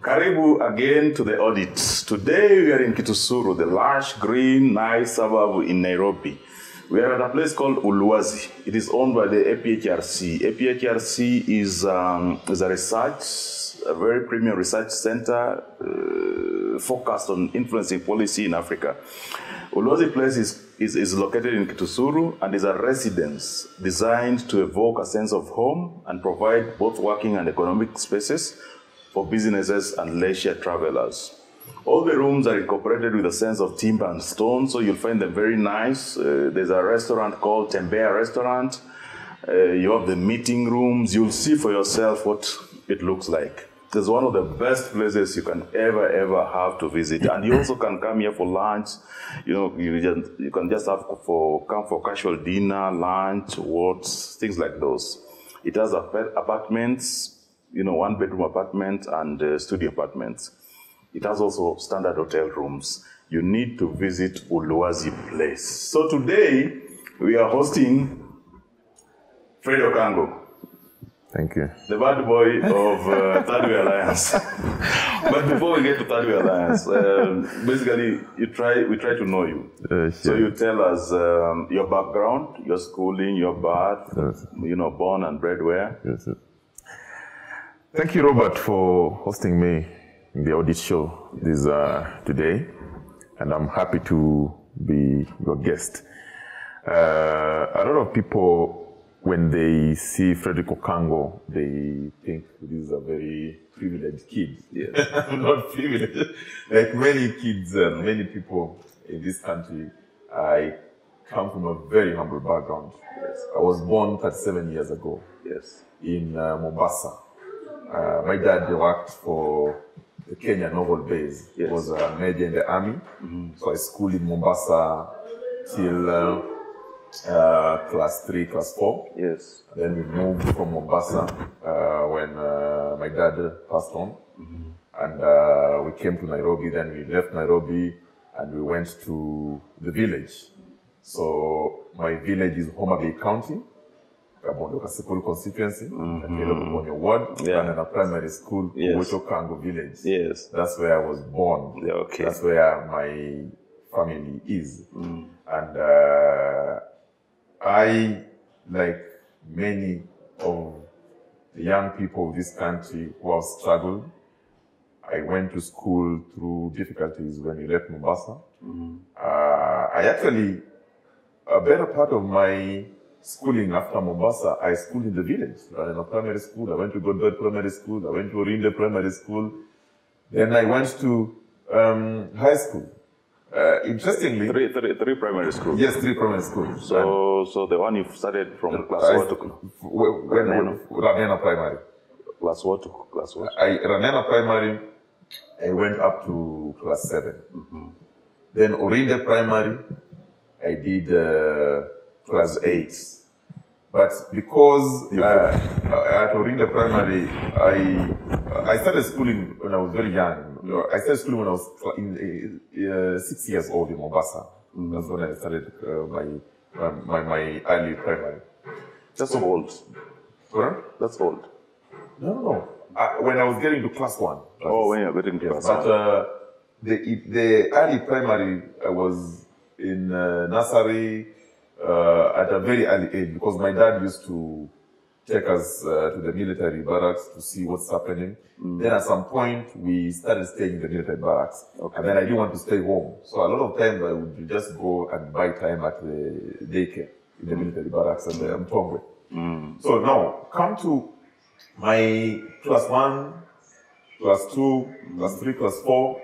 Karibu again to the audit. Today we are in Kitusuru, the lush, green, nice suburb in Nairobi. We are at a place called Uluwazi. It is owned by the APHRC. APHRC is a very premium research center focused on influencing policy in Africa. Uluwazi Place is located in Kitusuru and is a residence designed to evoke a sense of home and provide both working and economic spaces for businesses and leisure travelers. All the rooms are incorporated with a sense of timber and stone, so you'll find them very nice. There's a restaurant called Tembea Restaurant. You have the meeting rooms. You'll see for yourself what it looks like. It's one of the best places you can ever have to visit. And you also can come here for lunch. You know, you can just come for casual dinner, lunch, walks, things like those. It has apartments, you know, one-bedroom apartment and studio apartments. It has also standard hotel rooms. You need to visit Uluwazi Place. So today, we are hosting Fred Okango. Thank you. The bad boy of Third Way Alliance. But before we get to Third Way Alliance, basically, we try to know you. Sure. So you tell us your background, your schooling, your birth, yes. You know, born and bred where. Yes. Thank you, Robert, for hosting me in the audit show today, and I'm happy to be your guest. A lot of people, when they see Frederick Okango, they think this is a very privileged kid. Yes. I'm not privileged. Like many kids and many people in this country, I come from a very humble background. Yes. I was born 37 years ago. Yes. In Mombasa. My dad worked for the Kenya Naval Base. Yes. He was a major in the army. Mm-hmm. So I schooled in Mombasa till class 3, class 4. Yes. Then we moved from Mombasa when my dad passed on. Mm-hmm. And we came to Nairobi. Then we left Nairobi and we went to the village. So my village is Homa Bay County. Kabondo Kasipul constituency, Kabondo ward, and in a primary school, yes. Okango village. Yes. That's where I was born. Yeah, okay. That's where my family is. Mm. And I, like many of the young people of this country who have struggled, I went to school through difficulties when we left Mombasa. Mm. I actually, a better part of my schooling after Mombasa, I schooled in the village. In a primary school, I went to Godbert Primary School, I went to Orinde Primary School. Then I went to high school. Interestingly... Three primary schools? Yes, 3 primary schools. So the one you started from class what to... Ranena Primary. Class what to class what? Ranena Primary, I went up to class 7. Mm-hmm. Then Orinde Primary, I did... class 8. But because at Orinde Primary, I started schooling when I was very young. I started schooling when I was 6 years old in Mombasa. Mm. That's when I started my early primary. That's old. What? That's old. No. When I was getting to class 1. Oh, when you're getting to class 1. But the early primary, I was in nursery, at a very early age, because my dad used to take us to the military barracks to see what's happening. Mm. Then at some point, we started staying in the military barracks. Okay. And then I didn't want to stay home. So a lot of times I would just go and buy time at the daycare in the military barracks at the Mtongwe. Mm. So now, come to my class 1, class 2, class 3, class 4.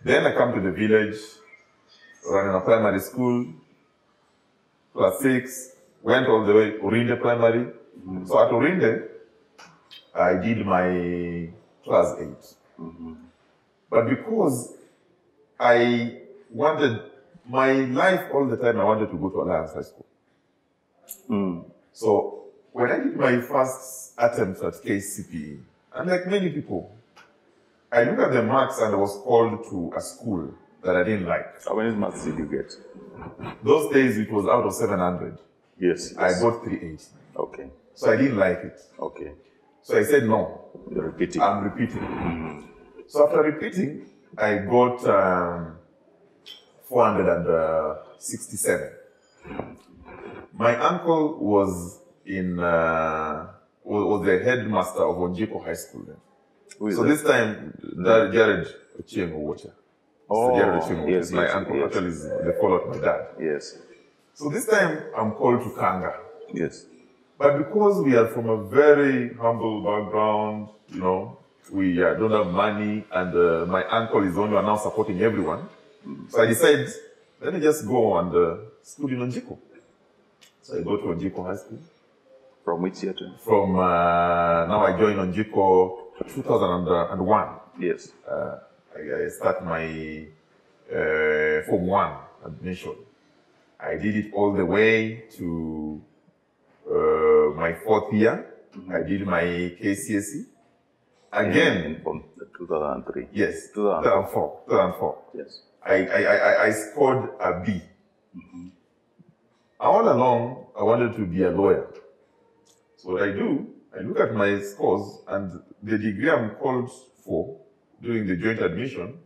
Then I come to the village, running a primary school. Class 6, went all the way to Orinde Primary. Mm-hmm. So at Orinde, I did my class 8. Mm-hmm. But because I wanted, my life all the time, I wanted to go to Alliance High School. Mm. So when I did my first attempt at KCPE, and like many people, I looked at the marks and I was called to a school that I didn't like. How many marks did you get? Those days it was out of 700. Yes. I got 380. Okay. So I didn't like it. Okay. So I said no. You're repeating. I'm repeating. Mm-hmm. So after repeating, I got 467. My uncle was was the headmaster of Onjiko High School then. So this time, Jared Ochieng Owocha. Oh, Jared Ochieng Owocha yes, is my yes, uncle. yes. Actually, is the follow of my dad. Yes. So this time, I'm called to Kanga. Yes. But because we are from a very humble background, you know, we don't have money, and my uncle is the only one now supporting everyone. So I decided, let me just go and school in Onjiko. So I go to Onjiko High School. From which year to? From now I joined Onjiko 2001. Yes. I start my Form 1 admission. I did it all the way to my 4th year. I did my KCSE. Again. From 2003. Yes, 2004. 2004. Yes. I scored a B. All along, I wanted to be a lawyer. So what I do, I look at my scores, and the degree I'm called for during the joint admission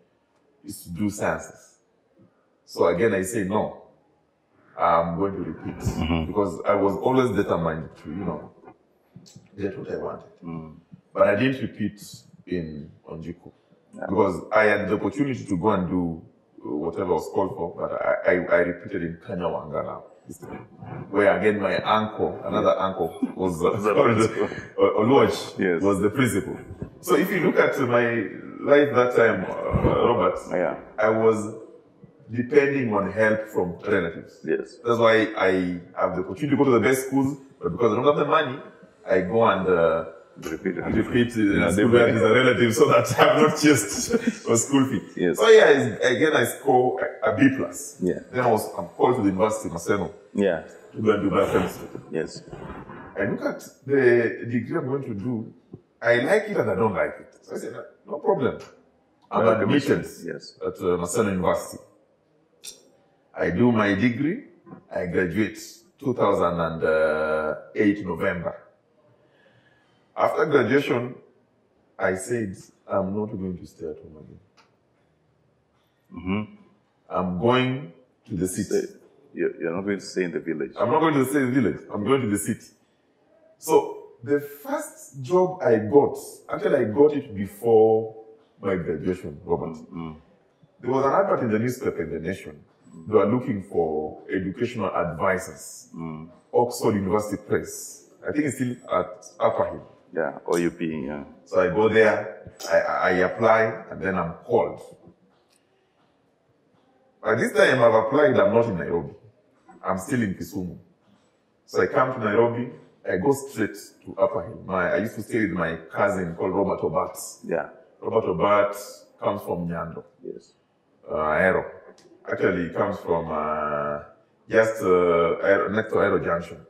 is to do sciences. So again, I say no. I'm going to repeat because I was always determined to, you know, get what I wanted. But I didn't repeat in Onjiko because I had the opportunity to go and do whatever I was called for, but I repeated in Kanyawanga now, where again my uncle, another uncle, was Oluoch, yes, was the principal. So if you look at my life that time, Robert, I was depending on help from relatives. Yes. That's why I have the opportunity to go to the best schools, but because I don't have the money, I go and repeat school where there's a relative so that I'm not just for school fee. Yes. So yeah, again I score a B+. Yeah. Then I'm called to the university, Maseno. Yeah. To go and do biochemistry. Yes. I look at the degree I'm going to do. I like it and I don't like it. So I said, no problem. I'm admitted at Maseno University. I do my degree. I graduate 2008 November. After graduation, I said, I'm not going to stay at home again. I'm going to the city. You're not going to stay in the village. I'm not going to stay in the village. I'm going to the city. So the first job I got, actually I got it before my graduation, Robert. There was an advert in the newspaper in The Nation. They were looking for educational advisors. Oxford University Press. I think it's still at Upper Hill. Yeah, OUP, yeah. So I go there, I apply, and then I'm called. By this time I've applied, I'm not in Nairobi. I'm still in Kisumu. So I come to Nairobi, I go straight to Upper Hill. I used to stay with my cousin called Robert Obat. Yeah. Robert Obat comes from Nyando. Yes. Aero. Actually, he comes from just next to Aero Junction.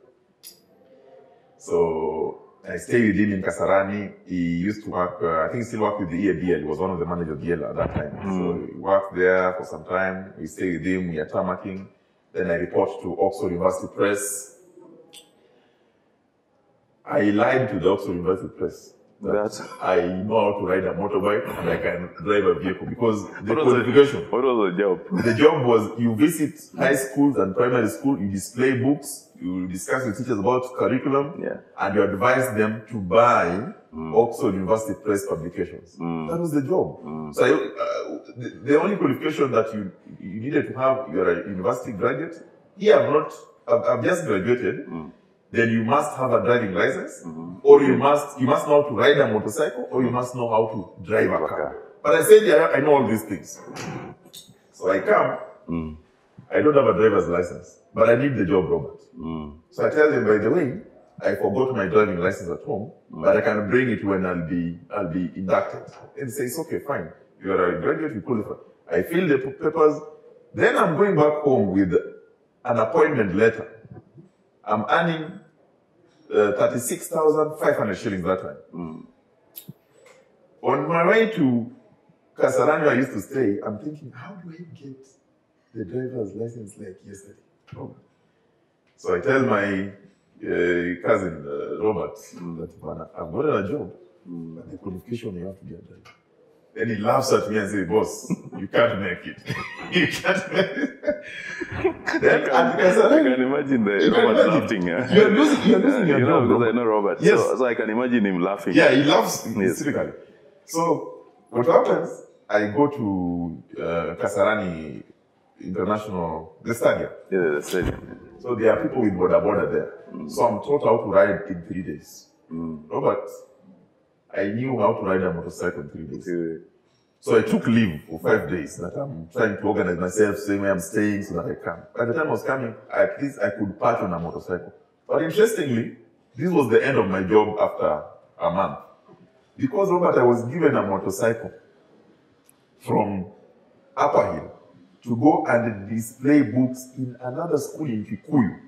So I stayed with him in Kasarani. He used to work, I think he still worked with the EABL. He was one of the managers of the EABL at that time. So he worked there for some time. We stayed with him, we are tarmacking. Then I report to Oxford University Press. I lied to the Oxford University Press that I know how to ride a motorbike and I can drive a vehicle because the qualification. What was the job? The job was you visit high schools and primary school, you display books, you discuss with teachers about curriculum, and you advise them to buy Oxford University Press publications. That was the job. So the only qualification that you needed to have, you're a university graduate. Here I've just graduated. Then you must have a driving license, or you must know how to ride a motorcycle, or you must know how to drive a car. But I said, yeah, I know all these things. So I come, I don't have a driver's license, but I need the job, Robert. So I tell them, by the way, I forgot my driving license at home, but I can bring it when I'll be inducted. And they say, it's okay, fine. You're a graduate, you qualify. I fill the papers. Then I'm going back home with an appointment letter. I'm earning 36,500 shillings that time. On my way to Kasarani, I used to stay, I'm thinking, how do I get the driver's license like yesterday? So I tell my cousin, Robert, that I've gotten a job, but the qualification you have to get a driver. Then he laughs at me and says, boss, you can't make it. You can't make it. Then I can imagine the Robert laughing. You're losing your job. Because I know Robert. Yes. So I can imagine him laughing. Yeah, he laughs Yes. hysterically. So what happens, I go to Kasarani International, the stadium. Yeah, the stadium. So there are people with border there. So I'm taught how to ride in 3 days. Robert, I knew how to ride a motorcycle in 3 days. Yeah. So I took leave for 5 days that I'm trying to organize myself, saying where I'm staying so that I come. By the time I was coming, at least I could park on a motorcycle. But interestingly, this was the end of my job after a month. Because Robert, I was given a motorcycle from Upper Hill to go and display books in another school in Kikuyu.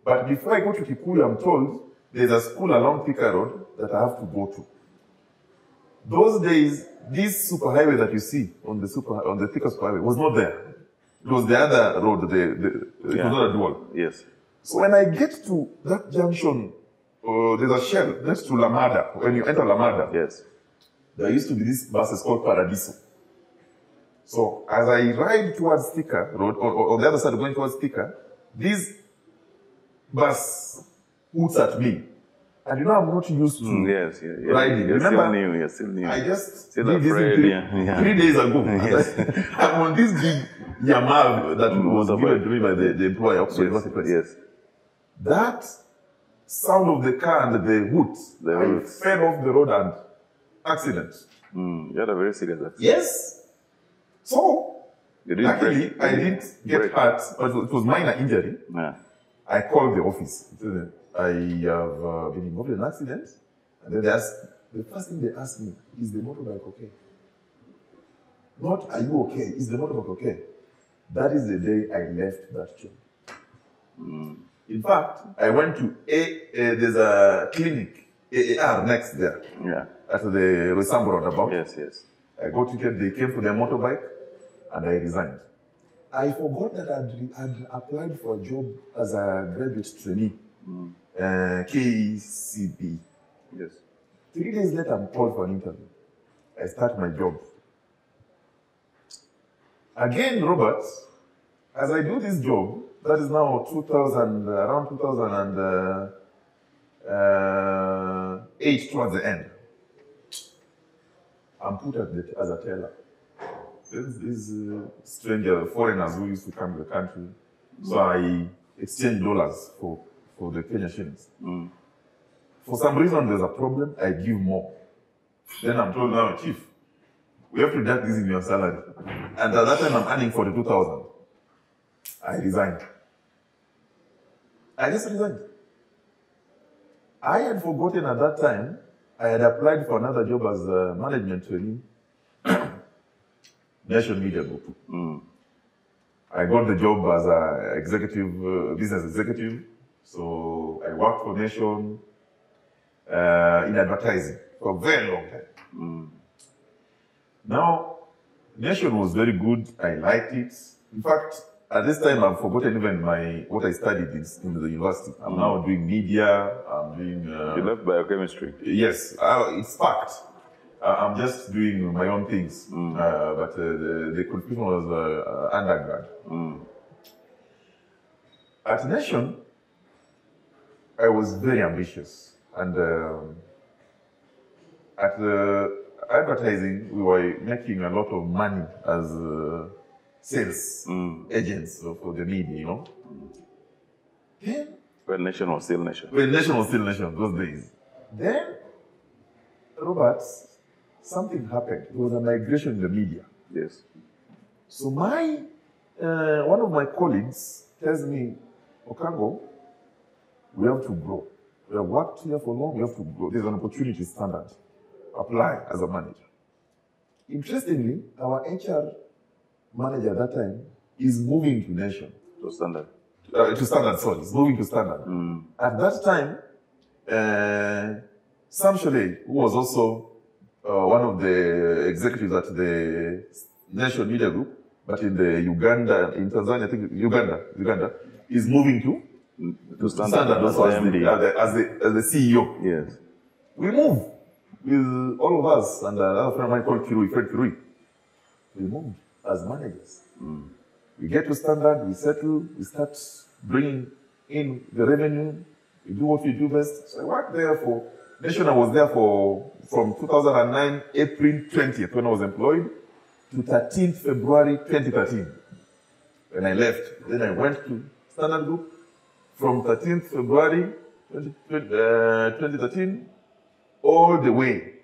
But before I go to Kikuyu, I'm told there's a school along Thika Road that I have to go to. Those days, this superhighway that you see on the Thika superhighway was not there. It was the other road, it was not a dual. Yes. So when I get to that junction, there's a shell next to Lamada. When you enter Lamada, Yes. there used to be these buses called Paradiso. So as I ride towards Thika Road, or the other side going towards Thika, this bus hoots at me. And you know, I'm not used to Yes. riding. You're Remember, still new. You're still new. I just Still did this afraid, in yeah. 3 days ago. Yes. I'm on this big Yamaha that was Motorbike. given to me by the employer, Oxford University Press. Yes. That sound of the car and the hoot, The I hoot. fell off the road and accident. You had a very serious accident. Yes. So, You didn't luckily, break. I didn't get break. hurt, but it was minor injury. Yeah. I called the office. I have been involved in an accident. And then the first thing they asked me, is the motorbike okay? Not, are you okay? Is the motorbike okay? That is the day I left that job. In fact, I went to there's a clinic, AAR next there, Yeah. at the Resambo roundabout. Yes. Yes. I got ticket, they came for their motorbike, and I resigned. I forgot that I'd applied for a job as a graduate trainee, KCB. Yes. 3 days later, I'm called for an interview. I start my job. Again, Robert, as I do this job, that is now around 2008 towards the end. I'm put as a teller. These stranger foreigners who used to come to the country. So I exchange dollars for the Kenya shillings. For some reason, there's a problem, I give more. Then I'm told, now, Chief, we have to deduct this in your salary. And at that time, I'm earning 42,000. I resigned. I just resigned. I had forgotten at that time, I had applied for another job as a management trainee, Nation Media Group. I got the job as an executive, business executive. So I worked for Nation in advertising for a very long time. Now, Nation was very good. I liked it. In fact, at this time, I've forgotten even what I studied in the university. I'm now doing media. I'm doing. You left biochemistry. Yes, it's fact. I'm just doing my own things. But the qualification was undergrad. At Nation, I was very ambitious. And at the advertising, we were making a lot of money as sales agents for the media, you know. Then, When Nation was still Nation. when Nation was still Nation, those days. Then, Robert, something happened. There was a migration in the media. Yes. So one of my colleagues tells me, Okango, we have to grow. We have worked here for long, we have to grow. There's an opportunity standard. Apply as a manager. Interestingly, our HR manager at that time is moving to Nation. To Standard. To Standard, sorry. He's moving to Standard. At that time, Sam Shole, who was also one of the executives at the Nation Media Group, but in Tanzania, I think Uganda, is moving to To Standard also as the MD. as the CEO. Yes. We move. with all of us and another friend of mine called Kirui, Fred Kirui. We moved as managers. We get to Standard, we settle, we start bringing in the revenue, we do what we do best. So I worked there for, Nation I was there for, from 2009, April 20th when I was employed, to 13th February 2013. When I left, then I went to Standard Group from 13th February 2013 all the way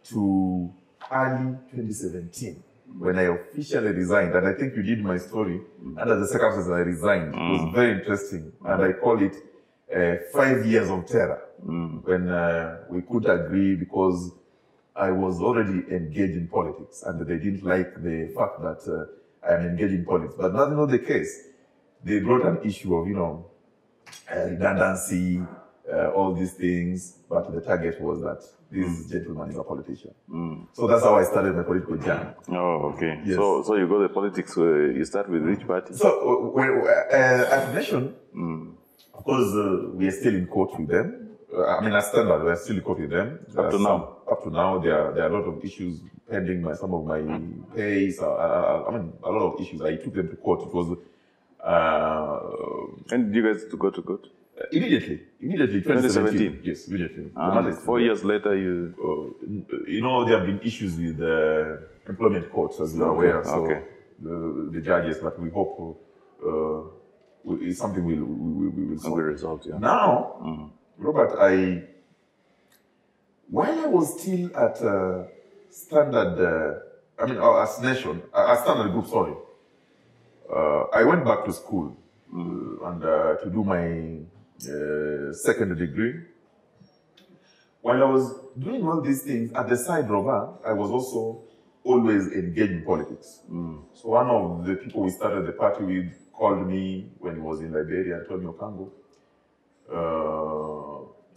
to early 2017 when I officially resigned. And I think you did my story under the circumstances I resigned. It was very interesting. And I call it 5 years of terror when we could agree because I was already engaged in politics and they didn't like the fact that I am engaged in politics. But that's not the case. They brought an issue of, redundancy, all these things, but the target was that this gentleman is a politician. So that's how I started my political journey. Oh, okay. Yes. So you go to politics, you start with which party? So at Nation, of course, we are still in court with them. At Standard, we are still in court with them. Up to now? Up to now, there are a lot of issues pending some of my pays. A lot of issues. I took them to court. It was... and did you guys go to court? Immediately, 2017. Yes, immediately. 4 years later, you... there have been issues with the employment courts, as you are aware. So okay. The judges, but we hope it's something we will solve. Will resolve, yeah. Now, Robert, while I was still at Standard, as Nation, at Standard Group, sorry, I went back to school and to do my secondary degree. While I was doing all these things, at the side, Robert, I was also always engaged in politics. So one of the people we started the party with called me when he was in Liberia, Antonio Kango.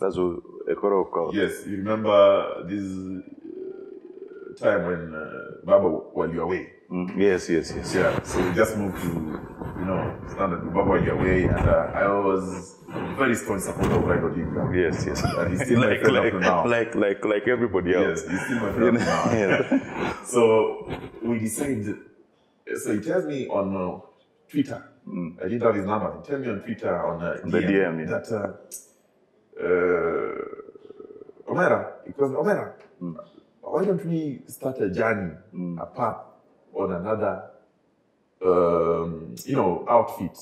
That's Ekoro called. Yes, you remember this time when Baba while you're away. Yes. Yeah, so we just moved to, Standard Baba while you're away, and I was a very strong supporter of Raila Odinga. Yes. And he's still my friend up to now. Like everybody else. Yes, he's still my friend up to now. So we decided, so he tells me on Twitter, I didn't have his number, he tells me on Twitter on the DM that Omera, why don't we start a journey, a path on another, outfit,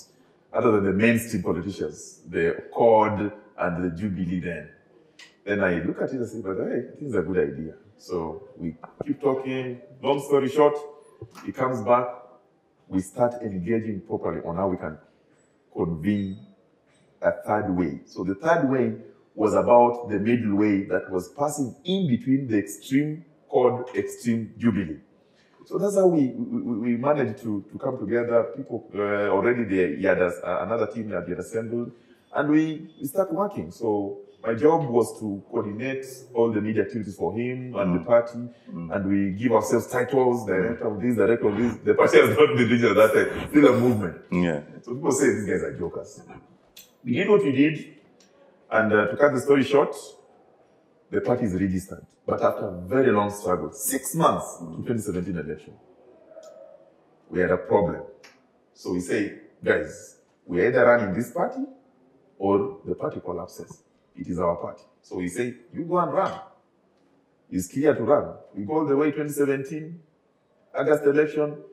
other than the mainstream politicians, the Accord and the Jubilee then. Then I look at it and say, but hey, I think it's a good idea. So we keep talking, long story short, he comes back, we start engaging properly on how we can convene a third way. So the third way was about the middle way that was passing in between the extreme called extreme Jubilee. So that's how we managed to come together. People already there, he had another team that he had assembled, and we start working. So my job was to coordinate all the media activities for him and the party, and we give ourselves titles, director of this, director of this. The party has not been reached at that time, still a movement. Yeah. So people say these guys are jokers. We did what we did, and to cut the story short, the party is registered. But after a very long struggle, 6 months to 2017 election, we had a problem. So we say, guys, we either run in this party or the party collapses. It is our party. So we say, you go and run. It's clear to run. We go all the way 2017, August election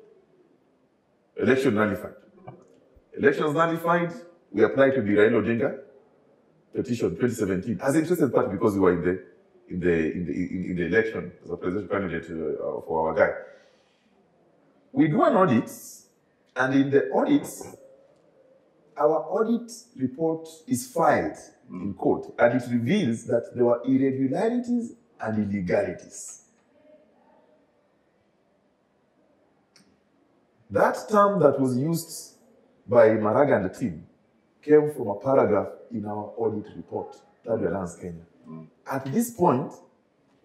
nullified. Elections nullified, we applied to the Raila Odinga petition 2017 as an interested party because we were in the election as a presidential candidate for our guy. We do an audit, and in the audit, our audit report is filed in court, and it reveals that there were irregularities and illegalities. That term that was used by Maraga and the team came from a paragraph in our audit report, Third Alliance Kenya. At this point,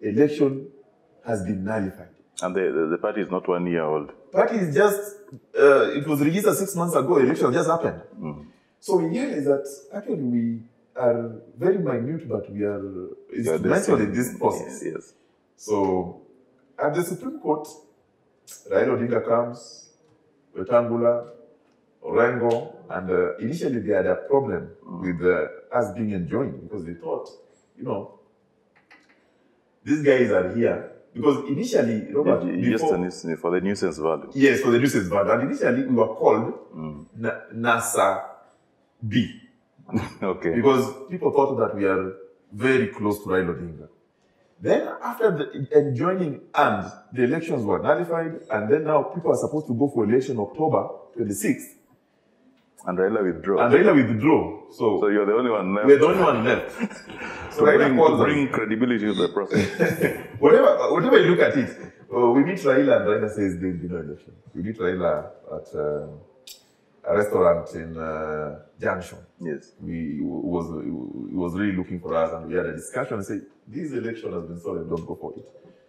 election has been nullified. And the party is not 1 year old. Party is just, it was registered 6 months ago, election just happened. So we realize that actually we are very minute, but we are instrumental in this process. Yes. So, at the Supreme Court, Raila Odinga comes, Wetangula, Orengo, and initially they had a problem with us being enjoined because they thought, you know, these guys are here. Because initially, Robert, for the nuisance value. Yes, for the nuisance value. And initially we were called NASA B. Okay. Because people thought that we are very close to Raila Odinga. Then after the enjoining and the elections were nullified, and then now people are supposed to go for election October 26th. And Raila withdrew. So you're the only one left. We're the only one left. So to bring credibility to the process. whatever you look at it, we meet Raila and Raila says there will be no election. We meet Raila at a restaurant in Junction. Yes. He was really looking for us, and we had a discussion and said, this election has been stolen, don't go for it.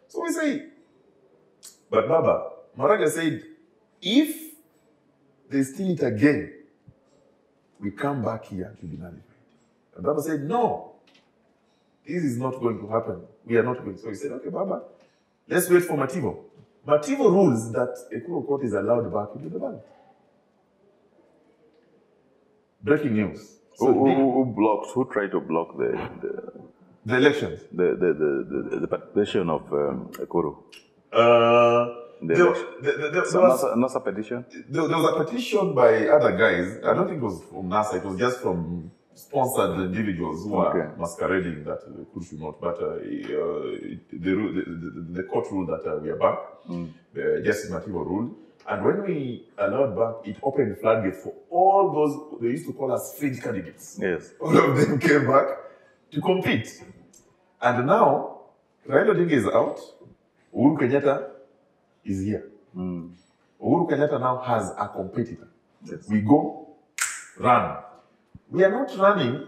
So we say, but Baba, Maraga said, if they steal it again, we come back here to be nullified. And Baba said, no, this is not going to happen. We are not going. So he said, okay, Baba, let's wait for Mativo. Mativo rules that a court is allowed back into the bank. Breaking news. So who tried to block the elections? The petition of Ekuru? There was NASA petition? There was a petition by other guys. I don't think it was from NASA. It was just from sponsored individuals who are masquerading that Ekuru should not. But the court ruled that we are back. Justice Mativo ruled. And when we allowed back, it opened the floodgates for all those, they used to call us fringe candidates. Yes. All of them came back to compete. And now, Raila Odinga is out, Uhuru Kenyatta is here. Uhuru Kenyatta now has a competitor. Yes. We go, run. We are not running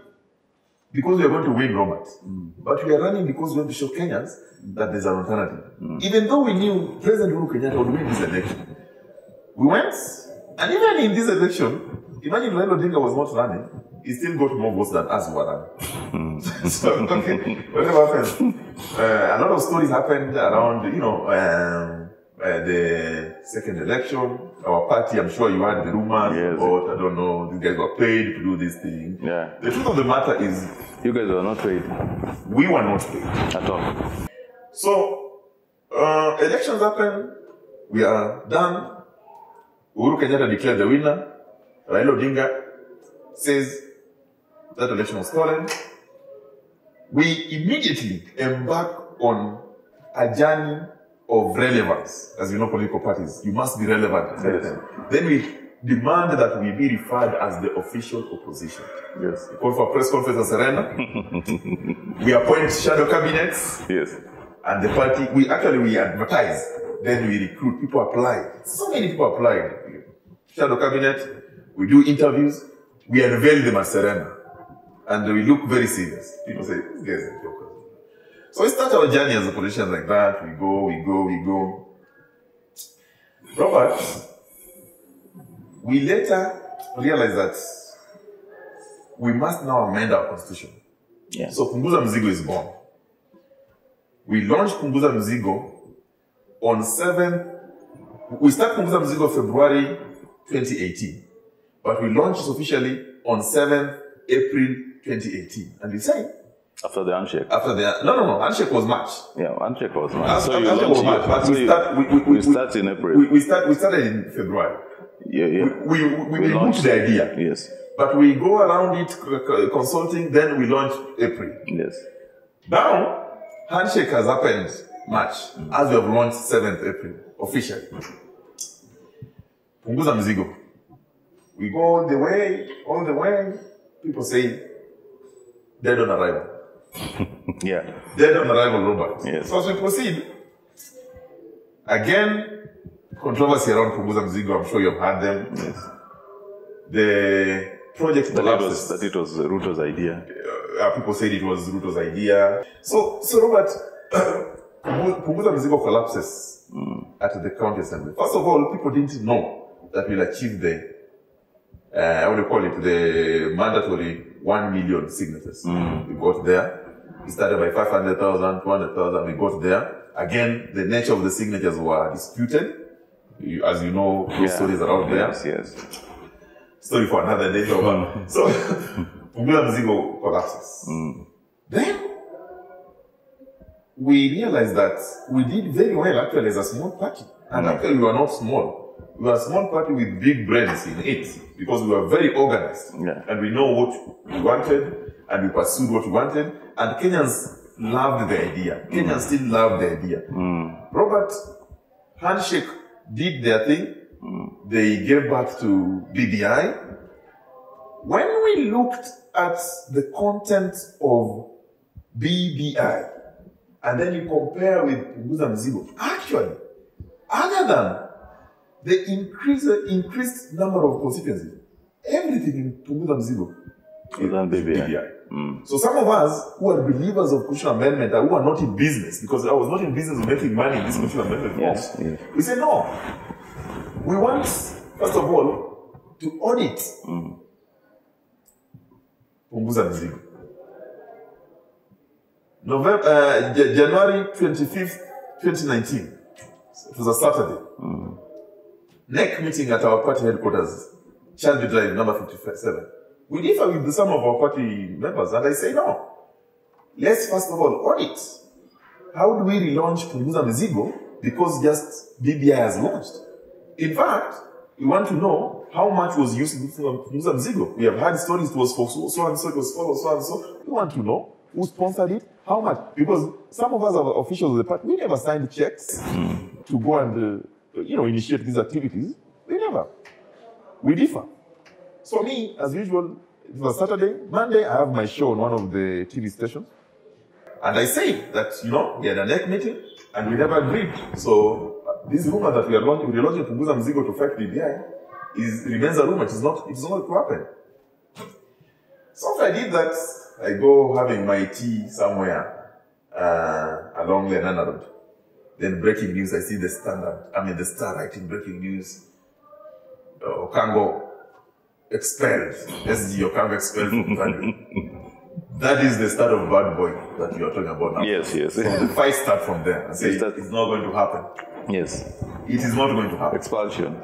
because we are going to win, Robert. But we are running because we want to show Kenyans that there's an alternative. Even though we knew President Uhuru Kenyatta would win this election. We went, and even in this election, imagine Raila Odinga was not running, he still got more votes than us who were running. So, okay, whatever happens. A lot of stories happened around, you know, the second election. Our party, I'm sure you heard the rumors about, I don't know, these guys were paid to do this thing. Yeah. The truth of the matter is, you guys were not paid. We were not paid. At all. So, elections happen, we are done. Uhuru Kenyatta declared the winner. Raila Odinga says that election was stolen. We immediately embark on a journey of relevance. As you know, political parties, you must be relevant. Yes. Then we demand that we be referred as the official opposition. Yes. We call for a press conference at Serena. We appoint shadow cabinets. Yes. And the party, we advertise. Then we recruit, people apply. So many people applied. Shadow cabinet, we do interviews, we unveil them at Serena. And we look very serious. People say, these guys are jokers. So we start our journey as a politician like that. We go. Robert, we later realized that we must now amend our constitution. Yeah. So Punguza Mzigo is born. We launched Punguza Mzigo on 7th. We start Punguza Mzigo February 2018, but we launched it officially on 7th April 2018. And we say after the handshake. No. Handshake was March. Yeah, handshake was March. Handshake was March. But we start in April. We started in February. Yeah. We launched the idea. Yes. But we go around it consulting. Then we launch April. Yes. Now handshake has happened March, as we have launched 7th April officially. Punguza Mzigo. We go all the way. People say, dead on arrival. Yeah. Dead on arrival, Robert. Yes. So as we proceed, again, controversy around Punguza Mzigo, I'm sure you've heard them. Yes. The project collapses. That it was Ruto's idea. People said it was Ruto's idea. So Robert, Punguza Mzigo collapses at the county assembly. First of all, people didn't know that we'll achieve the, the mandatory 1 million signatures. We got there. We started by 500,000, 200,000, we got there. Again, the nature of the signatures were disputed. As you know, those stories are out there. Yes. Story for another day. So, Punguza Mzigo collapses. Then, we realized that we did very well actually as a small party. And actually we were not small. We were a small party with big brains in it because we were very organized. And we know what we wanted and we pursued what we wanted. And Kenyans loved the idea. Kenyans still love the idea. Robert Handshake did their thing. They gave birth to BBI. When we looked at the content of BBI, and then you compare with Punguza Mzigo, actually, other than the increased number of constituencies, everything in Punguza Mzigo is BBI. So some of us who are believers of constitutional amendment, who are not in business, because I was not in business of making money in this constitutional amendment form, we say no. We want, first of all, to audit Punguza Mzigo. January 25th, 2019. It was a Saturday. NEC meeting at our party headquarters, Chalby Drive, number 57. We differ with some of our party members, and I say no. Let's first of all audit. How do we relaunch Punguza Mzigo because just BBI has launched? In fact, we want to know how much was used in Punguza Mzigo. We have had stories, it was for so and so, it was for so and so. We want to know who sponsored it, how much. Because some of us are officials of the party, we never signed checks to go and initiate these activities. We never. We differ. So me, as usual, it was Saturday. Monday, I have my show on one of the TV stations. And I say that, we had a NEC meeting and we never agreed. So this rumor that we're launching Punguza Mzigo to fight BBI remains a rumor. It's not to happen. So if I did that, I go having my tea somewhere along Lenana Road. Then breaking news, I see the Star writing breaking news. Okango expelled. SG Okango expelled from Tanzania. That is the start of bad boy that you are talking about now. Yes. So the fight starts from there and say it's not going to happen. Yes. It is not going to happen. Expulsion.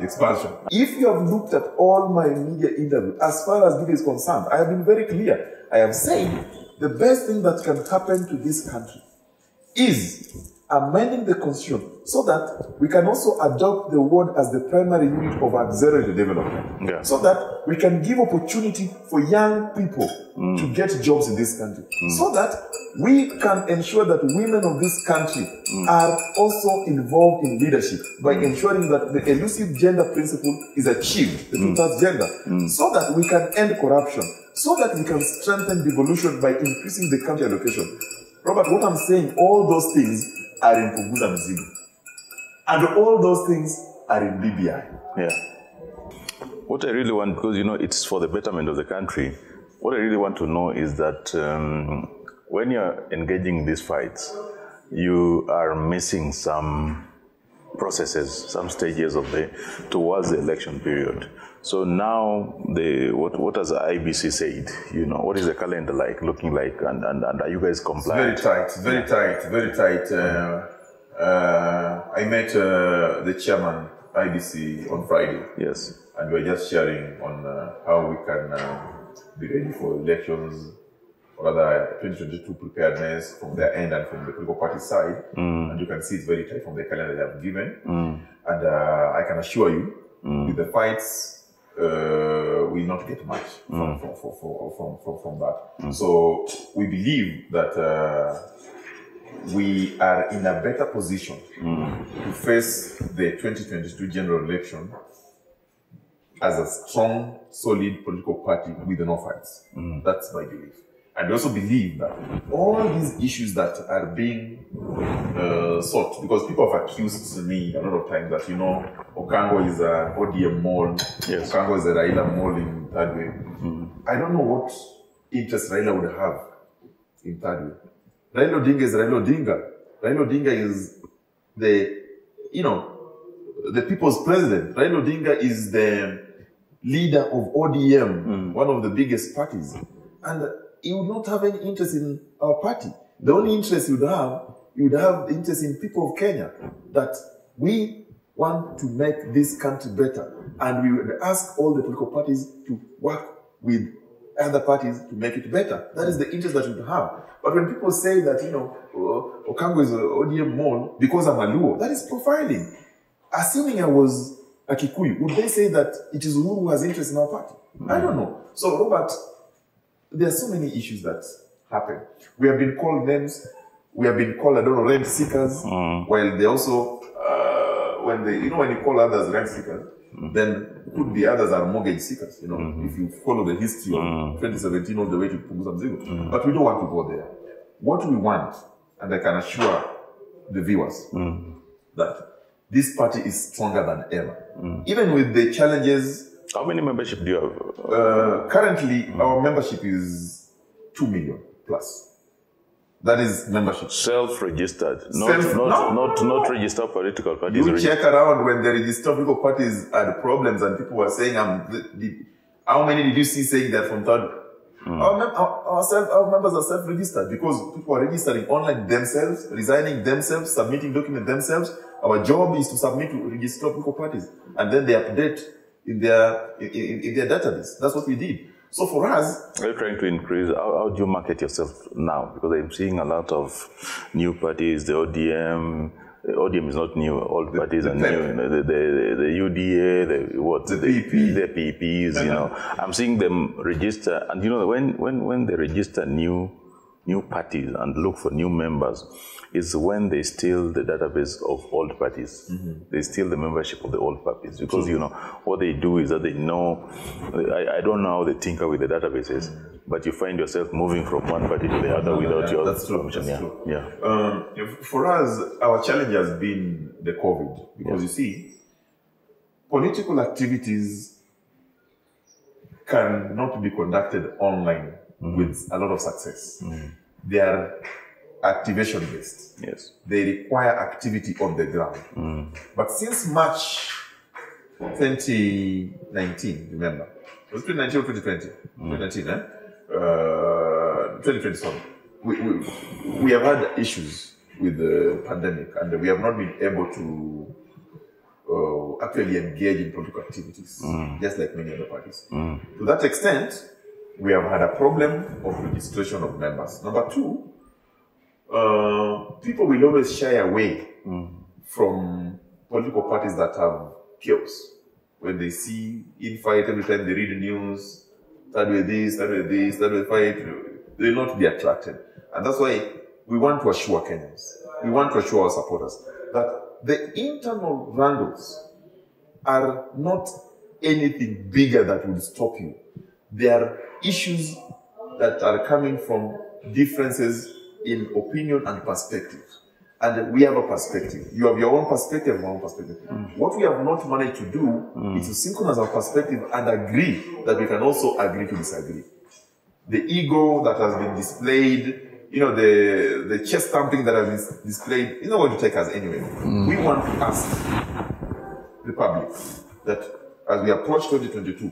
If you have looked at all my media interviews, as far as this is concerned, I have been very clear. I have said the best thing that can happen to this country is amending the constitution so that we can also adopt the word as the primary unit of accelerated development. So that we can give opportunity for young people to get jobs in this country. So that we can ensure that women of this country are also involved in leadership by ensuring that the elusive gender principle is achieved, the two-thirds gender, so that we can end corruption, so that we can strengthen devolution by increasing the county allocation. Robert, what I'm saying, all those things are in Punguza Mzigo. And all those things are in BBI. What I really want, because it's for the betterment of the country, what I really want to know is that when you're engaging in these fights, you are missing some processes, some stages towards the election period. So now, what has the IBC said? What is the calendar looking like, and are you guys compliant? Very tight. I met the chairman IBC on Friday. Yes. And we're just sharing on how we can be ready for elections, or rather 2022 preparedness from their end and from the political party side. And you can see it's very tight from the calendar they have given. And I can assure you, with the fights, we not get much from that. So we believe that we are in a better position to face the 2022 general election as a strong, solid political party with no fights. That's my belief. And we also believe that all these issues that are being sought, because people have accused me a lot of times that, Okango is a ODM mall, Okango is a Raila mall in Third Way. I don't know what interest Raila would have in Third Way. Raila Odinga is Raila Odinga. Raila Odinga is the people's president. Raila Odinga is the leader of ODM, one of the biggest parties. And he would not have any interest in our party. The only interest you would have interest in people of Kenya, that we want to make this country better. And we would ask all the political parties to work with other parties to make it better. That is the interest that you would have. But when people say that, Okango is an ODM mole because I'm a Luo, that is profiling. Assuming I was a Kikuyu, would they say that it is Uhuru who has interest in our party? I don't know. So, Robert, there are so many issues that happen. We have been called names. We have been called, rent seekers. While they also, when you call others rent seekers, then could be others are mortgage seekers. If you follow the history of 2017 all the way to Punguza Mzigo. But we don't want to go there. What we want, and I can assure the viewers, that this party is stronger than ever. Even with the challenges. How many membership do you have? Currently, our membership is 2 million plus. That is membership. Self-registered, not registered political parties. You check around when the registered political parties had problems and people were saying, how many did you see saying that from third? Our members are self-registered because people are registering online themselves, resigning themselves, submitting documents themselves. Our job is to submit to registered political parties, and then they update in their database. That's what we did. So for us, are you trying to increase? How do you market yourself now? Because I'm seeing a lot of new parties. The ODM. ODM is not new. All parties are new. The UDA, the PEPs. I'm seeing them register, and when they register new parties and look for new members, is when they steal the database of old parties. They steal the membership of the old parties because what they do is that they know. I don't know how they tinker with the databases, but you find yourself moving from one party to the other without your permission. That's true. Yeah. For us, our challenge has been the COVID because you see, political activities cannot be conducted online with a lot of success. They are activation based. Yes. They require activity on the ground. But since March 2019, remember, was it 2019 or 2020? 2019, 2020, sorry. We have had issues with the pandemic and we have not been able to actually engage in political activities, just like many other parties. To that extent, we have had a problem of registration of members. Number two, people will always shy away from political parties that have chaos. When they see infight every time they read the news, start with this, start with this, start with fight, they will not be attracted. And that's why we want to assure Kenyans, we want to assure our supporters that the internal wrangles are not anything bigger that will stop you. They are issues that are coming from differences in opinion and perspective. And we have a perspective. You have your own perspective, my own perspective. What we have not managed to do is to synchronize our perspective and agree that we can also agree to disagree. The ego that has been displayed, the chest thumping that has been displayed, is not going to take us anywhere. We want to ask the public that as we approach 2022,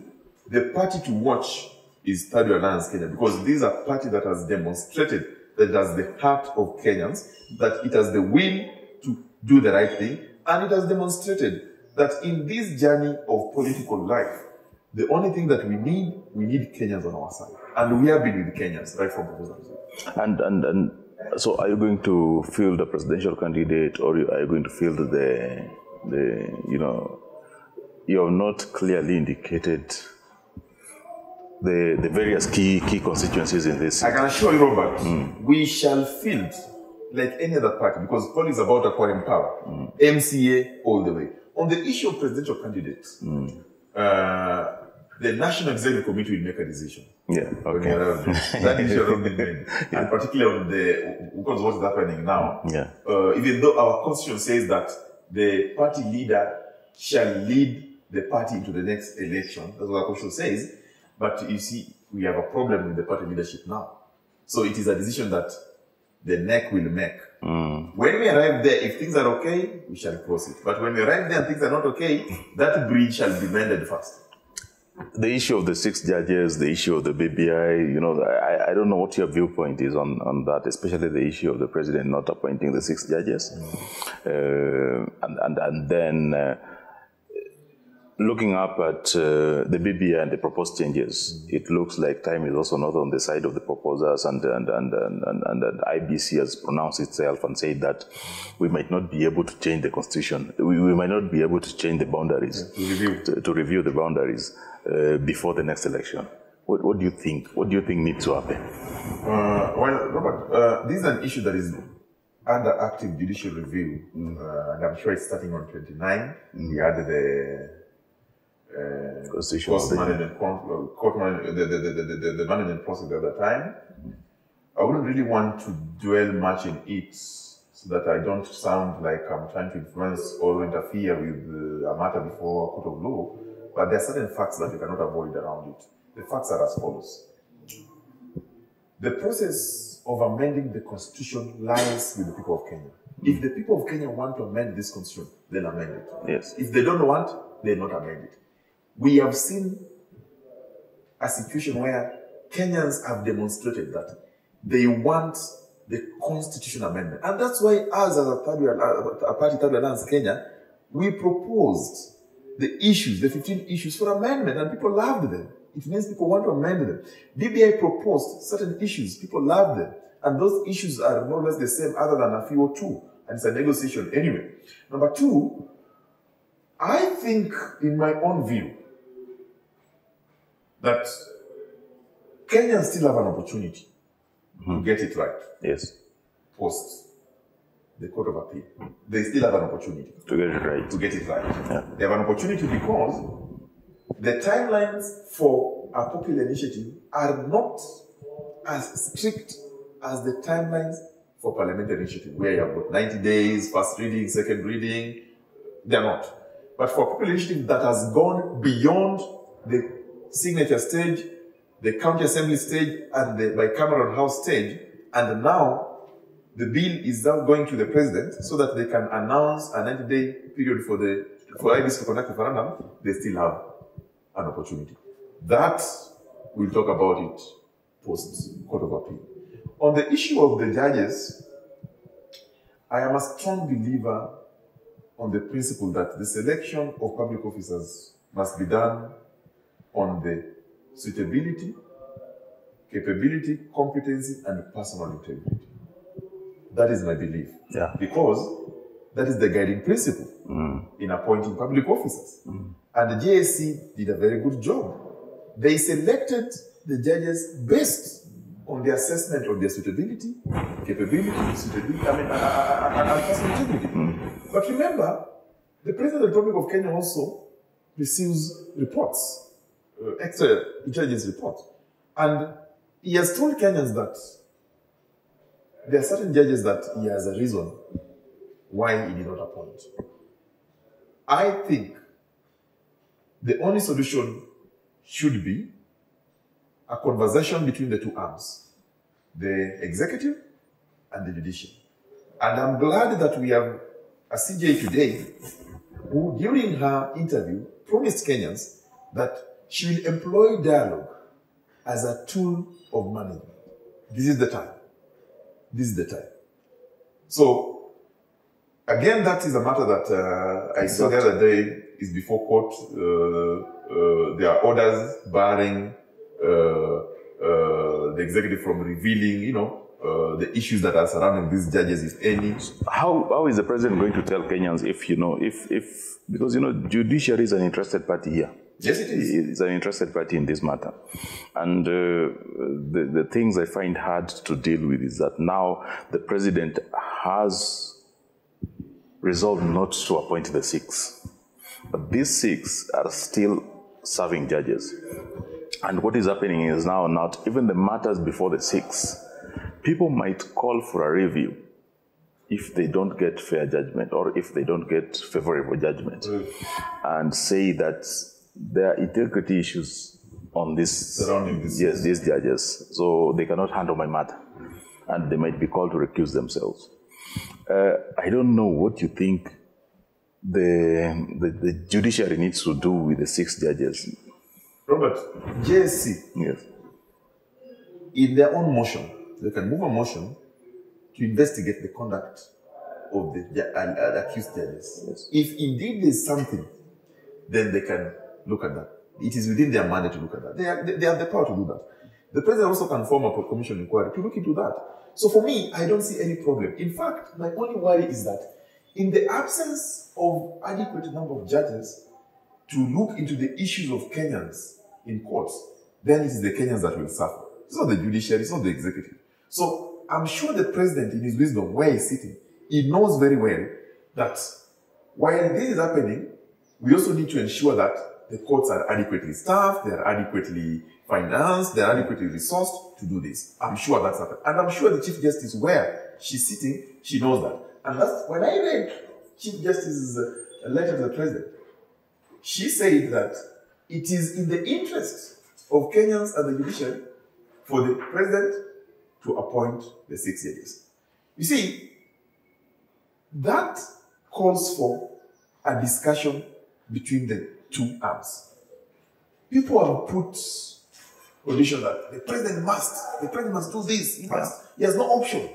the party to watch is Stadio Alliance Kenya, because these are party that has demonstrated that it has the heart of Kenyans, that it has the will to do the right thing, and it has demonstrated that in this journey of political life, the only thing that we need Kenyans on our side. And we have been with Kenyans right from proposal. And so are you going to field the presidential candidate, or are you going to field you have not clearly indicated the various key constituencies in this? I can assure you, Robert, we shall field like any other party, because politics is about acquiring power. MCA all the way. On the issue of presidential candidates, the National Executive Committee will make a decision. Yeah, okay. That decision has been made. And particularly because of what is happening now, even though our constitution says that the party leader shall lead the party into the next election, that's what our constitution says, but you see, we have a problem with the party leadership now. So it is a decision that the NEC will make. When we arrive there, if things are okay, we shall cross it. But when we arrive there and things are not okay, that bridge shall be mended first. The issue of the 6 judges, the issue of the BBI, I don't know what your viewpoint is on that, especially the issue of the president not appointing the 6 judges. And then looking up at the BBI and the proposed changes, it looks like time is also not on the side of the proposers, and IBC has pronounced itself and said that we might not be able to change the constitution. We might not be able to change the boundaries, to review the boundaries before the next election. What do you think? What do you think needs to happen? Well, Robert, this is an issue that is under active judicial review, and I'm sure it's starting on 29. We had the the management process at the time. I wouldn't really want to dwell much in it so that I don't sound like I'm trying to influence or interfere with a matter before a court of law, but there are certain facts that you cannot avoid around it. The facts are as follows. The process of amending the constitution lies with the people of Kenya. If the people of Kenya want to amend this constitution, they'll amend it. Yes. If they don't want, they'll not amend it. We have seen a situation where Kenyans have demonstrated that they want the constitution amendment. And that's why us as a party, Third Alliance Kenya, we proposed the issues, the 15 issues for amendment, and people loved them. It means people want to amend them. BBI proposed certain issues, people loved them. And those issues are more or less the same other than a few or two. And it's a negotiation anyway. Number two, I think, in my own view, that Kenyans still have an opportunity to get it right. Yes. Post the Court of Appeal. They still have an opportunity to get it right. Yeah. They have an opportunity because the timelines for a popular initiative are not as strict as the timelines for parliamentary initiative, where you have got 90 days, first reading, second reading. They're not. But for a popular initiative that has gone beyond the signature stage, the county assembly stage, and the bicameral house stage, and now the bill is now going to the president so that they can announce a 90-day period for IBC to conduct referendum, they still have an opportunity. That, we'll talk about it post Court of Appeal. On the issue of the judges, I am a strong believer on the principle that the selection of public officers must be done on the suitability, capability, competency, and personal integrity. That is my belief. Yeah. Because that is the guiding principle in appointing public officers. And the JSC did a very good job. They selected the judges based on the assessment of their suitability, capability, and personal integrity. But remember, the President of the Republic of Kenya also receives reports, extra intelligence reports. And he has told Kenyans that there are certain judges that he has a reason why he did not appoint. I think the only solution should be a conversation between the two arms, the executive and the judiciary. And I'm glad that we have a CJ today who, during her interview, promised Kenyans that she will employ dialogue as a tool of management. This is the time. This is the time. So, again, that is a matter that I saw the other day is before court. There are orders barring the executive from revealing, the issues that are surrounding these judges, if any. How is the president going to tell Kenyans because judiciary is an interested party here. Yes, it is. It's an interested party in this matter. And the things I find hard to deal with is that now the president has resolved not to appoint the 6. But these 6 are still serving judges. And what is happening is now not even the matters before the 6. People might call for a review if they don't get fair judgment or if they don't get favorable judgment, and say that there are integrity issues on this surrounding this. Yes, these judges, so they cannot handle my matter, and they might be called to recuse themselves. I don't know what you think the judiciary needs to do with the 6 judges. Robert, JSC, Yes. in their own motion, they can move a motion to investigate the conduct of the accused judges. Yes. If indeed there's something, then they can look at that. It is within their mandate to look at that. They have the power to do that. The president also can form a commission inquiry to look into that. So for me, I don't see any problem. In fact, my only worry is that in the absence of adequate number of judges to look into the issues of Kenyans in courts, then it is the Kenyans that will suffer. It's not the judiciary, it's not the executive. So I'm sure the president, in his wisdom, where he's sitting, he knows very well that while this is happening, we also need to ensure that the courts are adequately staffed, they are adequately financed, they are adequately resourced to do this. I'm sure that's happened. And I'm sure the Chief Justice, where she's sitting, she knows that. And that's when I read Chief Justice's letter to the president, she said that it is in the interest of Kenyans and the judiciary for the president to appoint the 6 judges. You see, that calls for a discussion between the two arms. People have put condition that the president must do this, he has no option.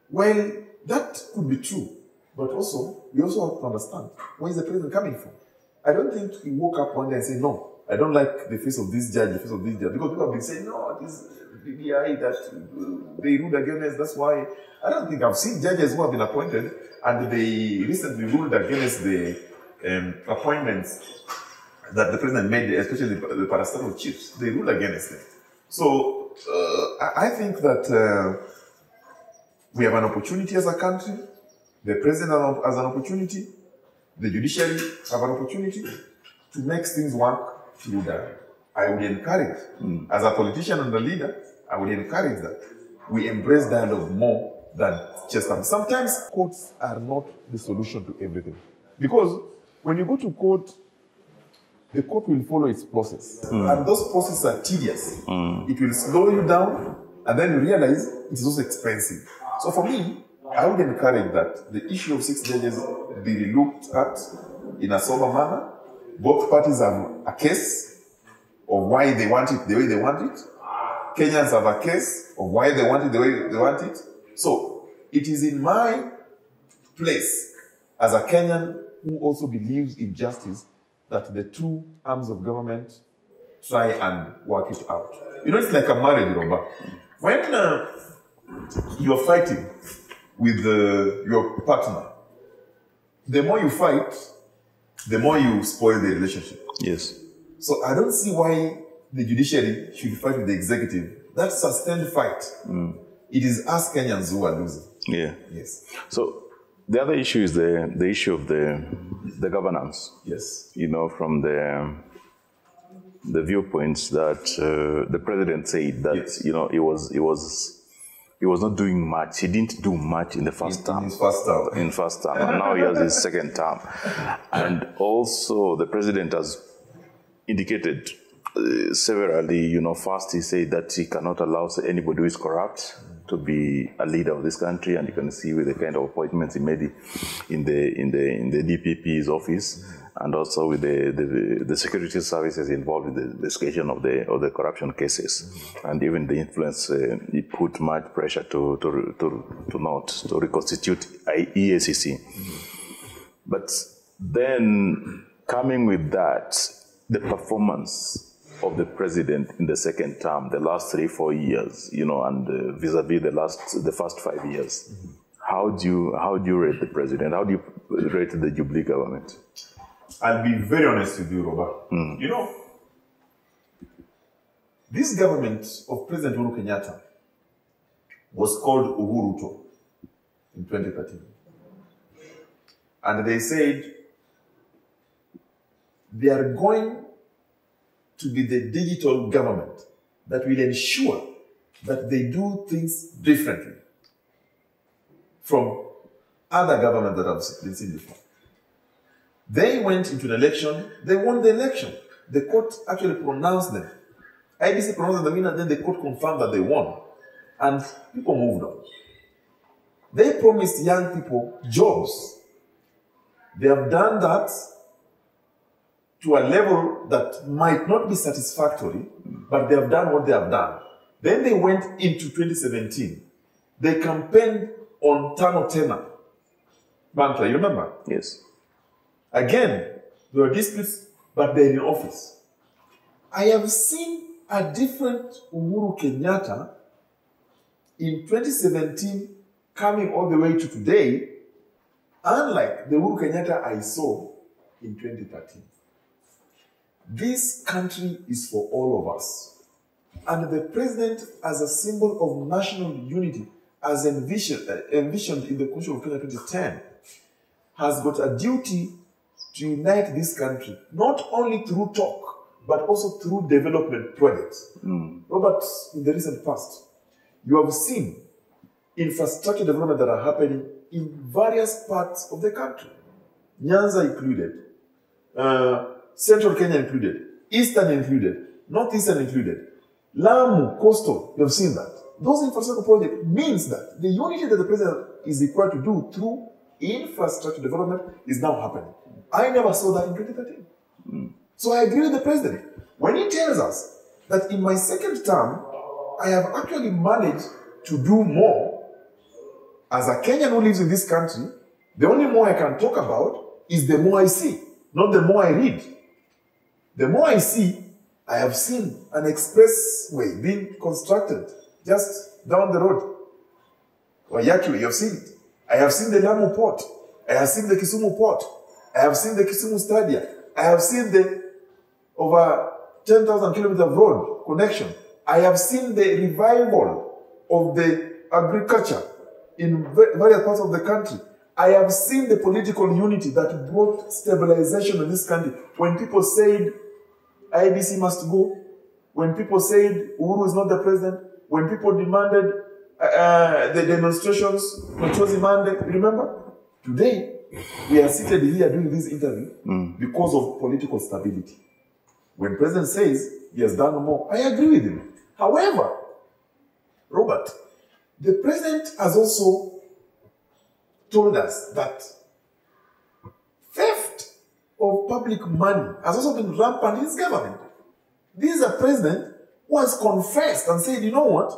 Well, that could be true, but also, we also have to understand, where is the president coming from? I don't think he woke up one day and said, no, I don't like the face of this judge, the face of this judge, because people have been saying, no, it is BBI that they ruled against, that's why. I don't think I've seen judges who have been appointed, and they recently ruled against the appointments that the president made, especially the parastatal chiefs. They ruled against them. So I think that we have an opportunity as a country, the president has an opportunity, the judiciary have an opportunity to make things work through that. I would encourage, as a politician and a leader, I would encourage that we embrace dialogue more than chestnut. Sometimes courts are not the solution to everything. Because when you go to court, the court will follow its process. And those processes are tedious. It will slow you down, and then you realize it is also expensive. So for me, I would encourage that the issue of 6 judges be relooked at in a sober manner. Both parties have a case of why they want it the way they want it. Kenyans have a case of why they want it the way they want it. So it is in my place as a Kenyan who also believes in justice that the two arms of government try and work it out. You know, it's like a marriage, Robert. When you're fighting with your partner, the more you fight, the more you spoil the relationship. Yes. So I don't see why the judiciary should fight with the executive. That's a sustained fight. It is us Kenyans who are losing. Yeah. Yes. So the other issue is the issue of the governance. Yes. You know, from the viewpoints that the president said that, Yes. you know, he was not doing much. He didn't do much in the first term. In his first term. And now he has his second term. And also the president has indicated severally, you know, first he said that he cannot allow anybody who is corrupt to be a leader of this country, and you can see with the kind of appointments he made in the DPP's office, and also with the security services involved in the investigation of the corruption cases, and even the influence he put much pressure to reconstitute EACC. But then coming with that, the performance of the president in the second term, the last 3-4 years, you know, and vis-a-vis the first 5 years, how do you rate the president? How do you rate the Jubilee government? I'll be very honest with you, Robert. You know, this government of President Uhuru Kenyatta was called Uhuru Ruto in 2013. And they said they are going to be the digital government that will ensure that they do things differently from other governments that have been seen before. They went into an election, they won the election. The court actually pronounced them. IBC pronounced them, and then the court confirmed that they won. And people moved on. They promised young people jobs. They have done that to a level that might not be satisfactory, but they have done what they have done. Then they went into 2017. They campaigned on Tano Tena. Bantla, you remember? Yes. Again, there were disputes, but they're in office. I have seen a different Uhuru Kenyatta in 2017 coming all the way to today, unlike the Uhuru Kenyatta I saw in 2013. This country is for all of us. And the president, as a symbol of national unity, as envisioned in the Constitution of Kenya 2010, has got a duty to unite this country, not only through talk, but also through development projects. Robert, in the recent past, you have seen infrastructure development that are happening in various parts of the country. Nyanza included, Central Kenya included, Eastern included, Northeastern included, Lamu, Coastal, you have seen that. Those infrastructure projects means that the unity that the president is required to do through infrastructure development is now happening. I never saw that in 2013. So I agree with the president. When he tells us that in my second term, I have actually managed to do more, as a Kenyan who lives in this country, the only more I can talk about is the more I see, not the more I read. The more I see, I have seen an expressway being constructed just down the road. Wayaki, you have seen it. I have seen the Lamu port. I have seen the Kisumu port. I have seen the Kisumu Stadium. I have seen the over 10,000 kilometers of road connection. I have seen the revival of the agriculture in various parts of the country. I have seen the political unity that brought stabilization in this country. When people said IBC must go, when people said Uhuru is not the president, when people demanded the demonstrations, Machozi Monday, remember? Today, we are seated here doing this interview because of political stability. When the president says he has done more, I agree with him. However, Robert, the president has also told us that theft of public money has also been rampant in his government. This is a president who has confessed and said, you know what,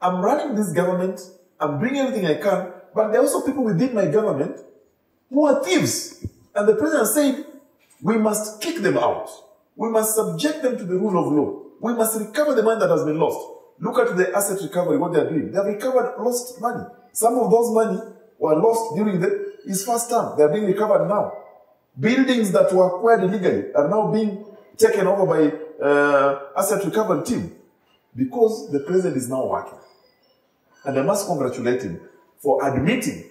I'm running this government, I'm doing everything I can, but there are also people within my government who are thieves. And the president said, we must kick them out. We must subject them to the rule of law. We must recover the money that has been lost. Look at the asset recovery, what they are doing. They have recovered lost money. Some of those money were lost during his first term. They are being recovered now. Buildings that were acquired illegally are now being taken over by asset recovery team because the president is now working. And I must congratulate him for admitting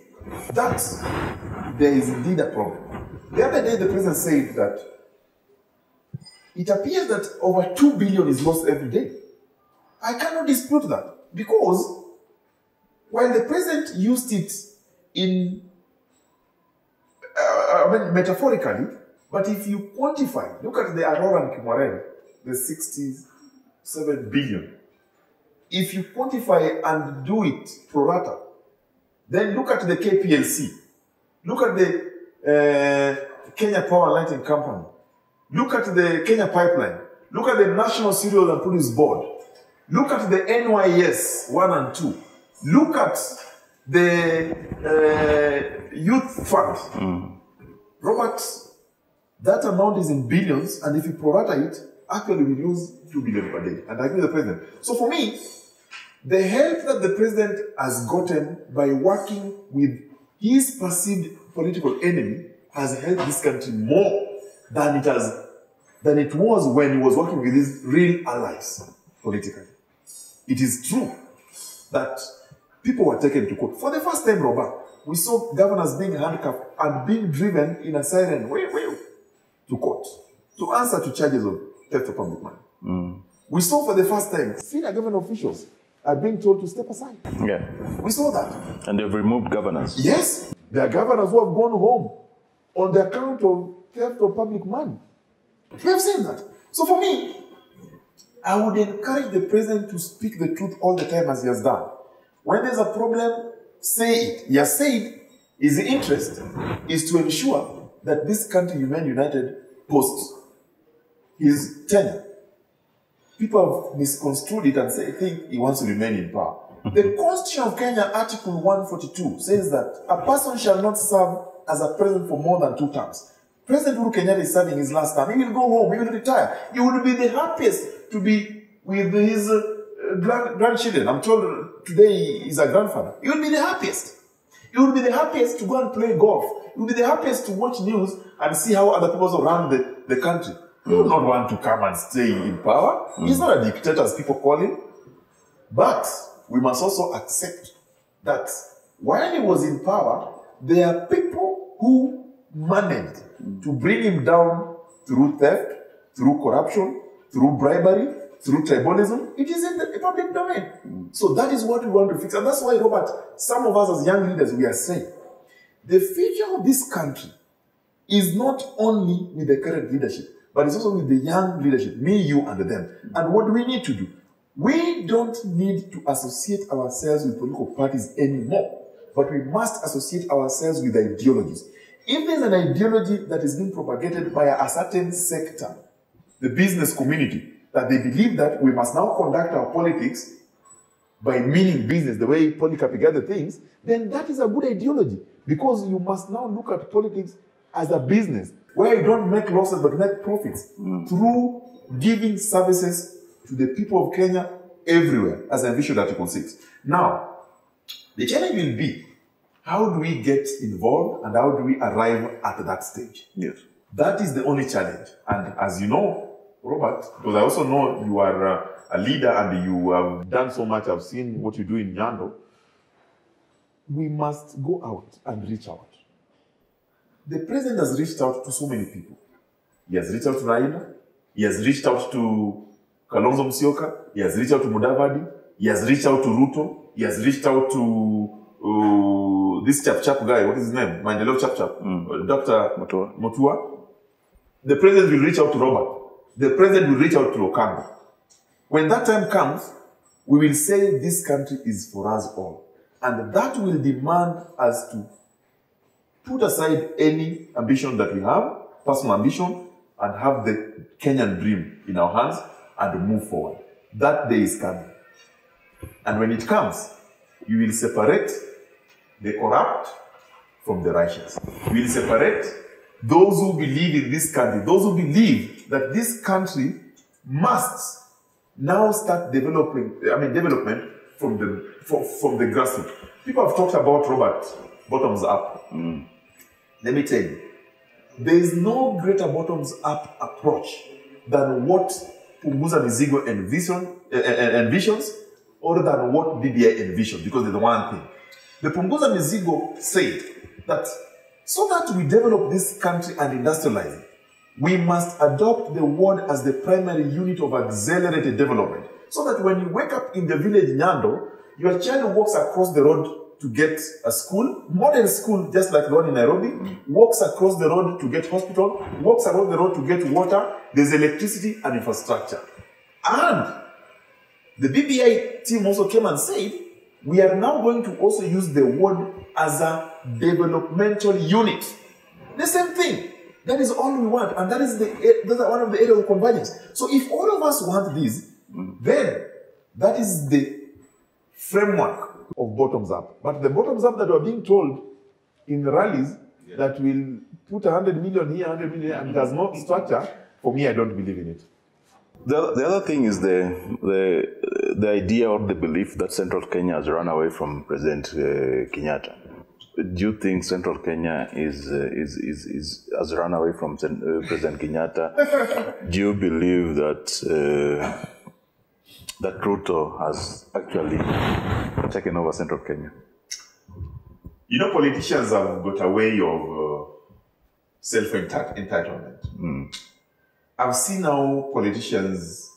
that there is indeed a problem. The other day, the president said that it appears that over 2 billion is lost every day. I cannot dispute that because while the president used it in, metaphorically, but if you quantify, look at the Aurora and Kimwarel, the 67 billion. If you quantify and do it pro rata, then look at the KPLC, look at the Kenya Power Lighting Company, look at the Kenya Pipeline, look at the National Cereal and Produce Board, look at the NYS 1 and 2, look at the Youth Fund. Robert, that amount is in billions, and if you pro rata it, actually we lose 2 billion per day. And I agree with the president. So for me, the help that the president has gotten by working with his perceived political enemy has helped this country more than it was when he was working with his real allies politically. It is true that people were taken to court. For the first time, Robert, we saw governors being handcuffed and being driven in a siren to court to answer to charges of theft of public money. We saw for the first time senior government officials are being told to step aside. Yeah. We saw that. And they've removed governors. Yes. There are governors who have gone home on the account of theft of public money. We have seen that. So for me, I would encourage the president to speak the truth all the time as he has done. When there's a problem, say it. He has said his interest is to ensure that this country remains united post his tenure, people have misconstrued it and think he wants to remain in power. The Constitution of Kenya, Article 142, says that a person shall not serve as a president for more than 2 terms. President Uhuru Kenyatta is serving his last term. He will go home. He will retire. He will be the happiest to be with his grandchildren. I'm told today he's a grandfather. He will be the happiest. He will be the happiest to go and play golf. He will be the happiest to watch news and see how other people run the country. He will not want to come and stay in power. He's not a dictator, as people call him. But we must also accept that while he was in power, there are people who managed to bring him down through theft, through corruption, through bribery, through tribalism. It is in the public domain. So that is what we want to fix. And that's why, Robert, some of us as young leaders, we are saying, the future of this country is not only with the current leadership, but it's also with the young leadership, me, you, and them. And what do we need to do? We don't need to associate ourselves with political parties anymore, but we must associate ourselves with ideologies. If there's an ideology that is being propagated by a certain sector, the business community, that they believe that we must now conduct our politics by meaning business, the way Polycarp gathered things, then that is a good ideology, because you must now look at politics as a business, where you don't make losses but make profits through giving services to the people of Kenya everywhere, as envisioned Article 6. Now, the challenge will be, how do we get involved and how do we arrive at that stage? Yes. That is the only challenge. And as you know, Robert, because I also know you are a leader and you have done so much, I've seen what you do in Nyando, we must go out and reach out. The president has reached out to so many people. He has reached out to Raila, he has reached out to Kalonzo Musyoka, he has reached out to Mudavadi, he has reached out to Ruto, he has reached out to this chap guy, what is his name? Maendeleo chap. Dr. Mutua. The president will reach out to Robert. The president will reach out to Okambi. When that time comes, we will say this country is for us all. And that will demand us to put aside any ambition that we have, personal ambition, and have the Kenyan dream in our hands and move forward. That day is coming. And when it comes, you will separate the corrupt from the righteous. You will separate those who believe in this country, those who believe that this country must now start development from the grassroots. People have talked about, Robert, bottoms up. Let me tell you, there is no greater bottoms up approach than what Punguza Mizigo envisions, other than what BBI envisions, because there's one thing. The Punguza Mizigo said that so that we develop this country and industrialize it, we must adopt the word as the primary unit of accelerated development. So that when you wake up in the village Nyando, your child walks across the road to get a school, modern school just like the one in Nairobi, walks across the road to get hospital, walks across the road to get water, there's electricity and infrastructure. And the BBI team also came and said, we are now going to also use the word as a developmental unit. The same thing. That is all we want. And that is one of the areas of convergence. So if all of us want this, then that is the framework of bottoms up. But the bottoms up that we're being told in rallies that will put 100 million here, 100 million, and it has no structure, for me, I don't believe in it. The other thing is the idea or the belief that Central Kenya has run away from President Kenyatta. Do you think Central Kenya has run away from President Kenyatta? Do you believe that that Ruto has actually taken over Central Kenya? You know, politicians have got a way of self-entitlement. I've seen how politicians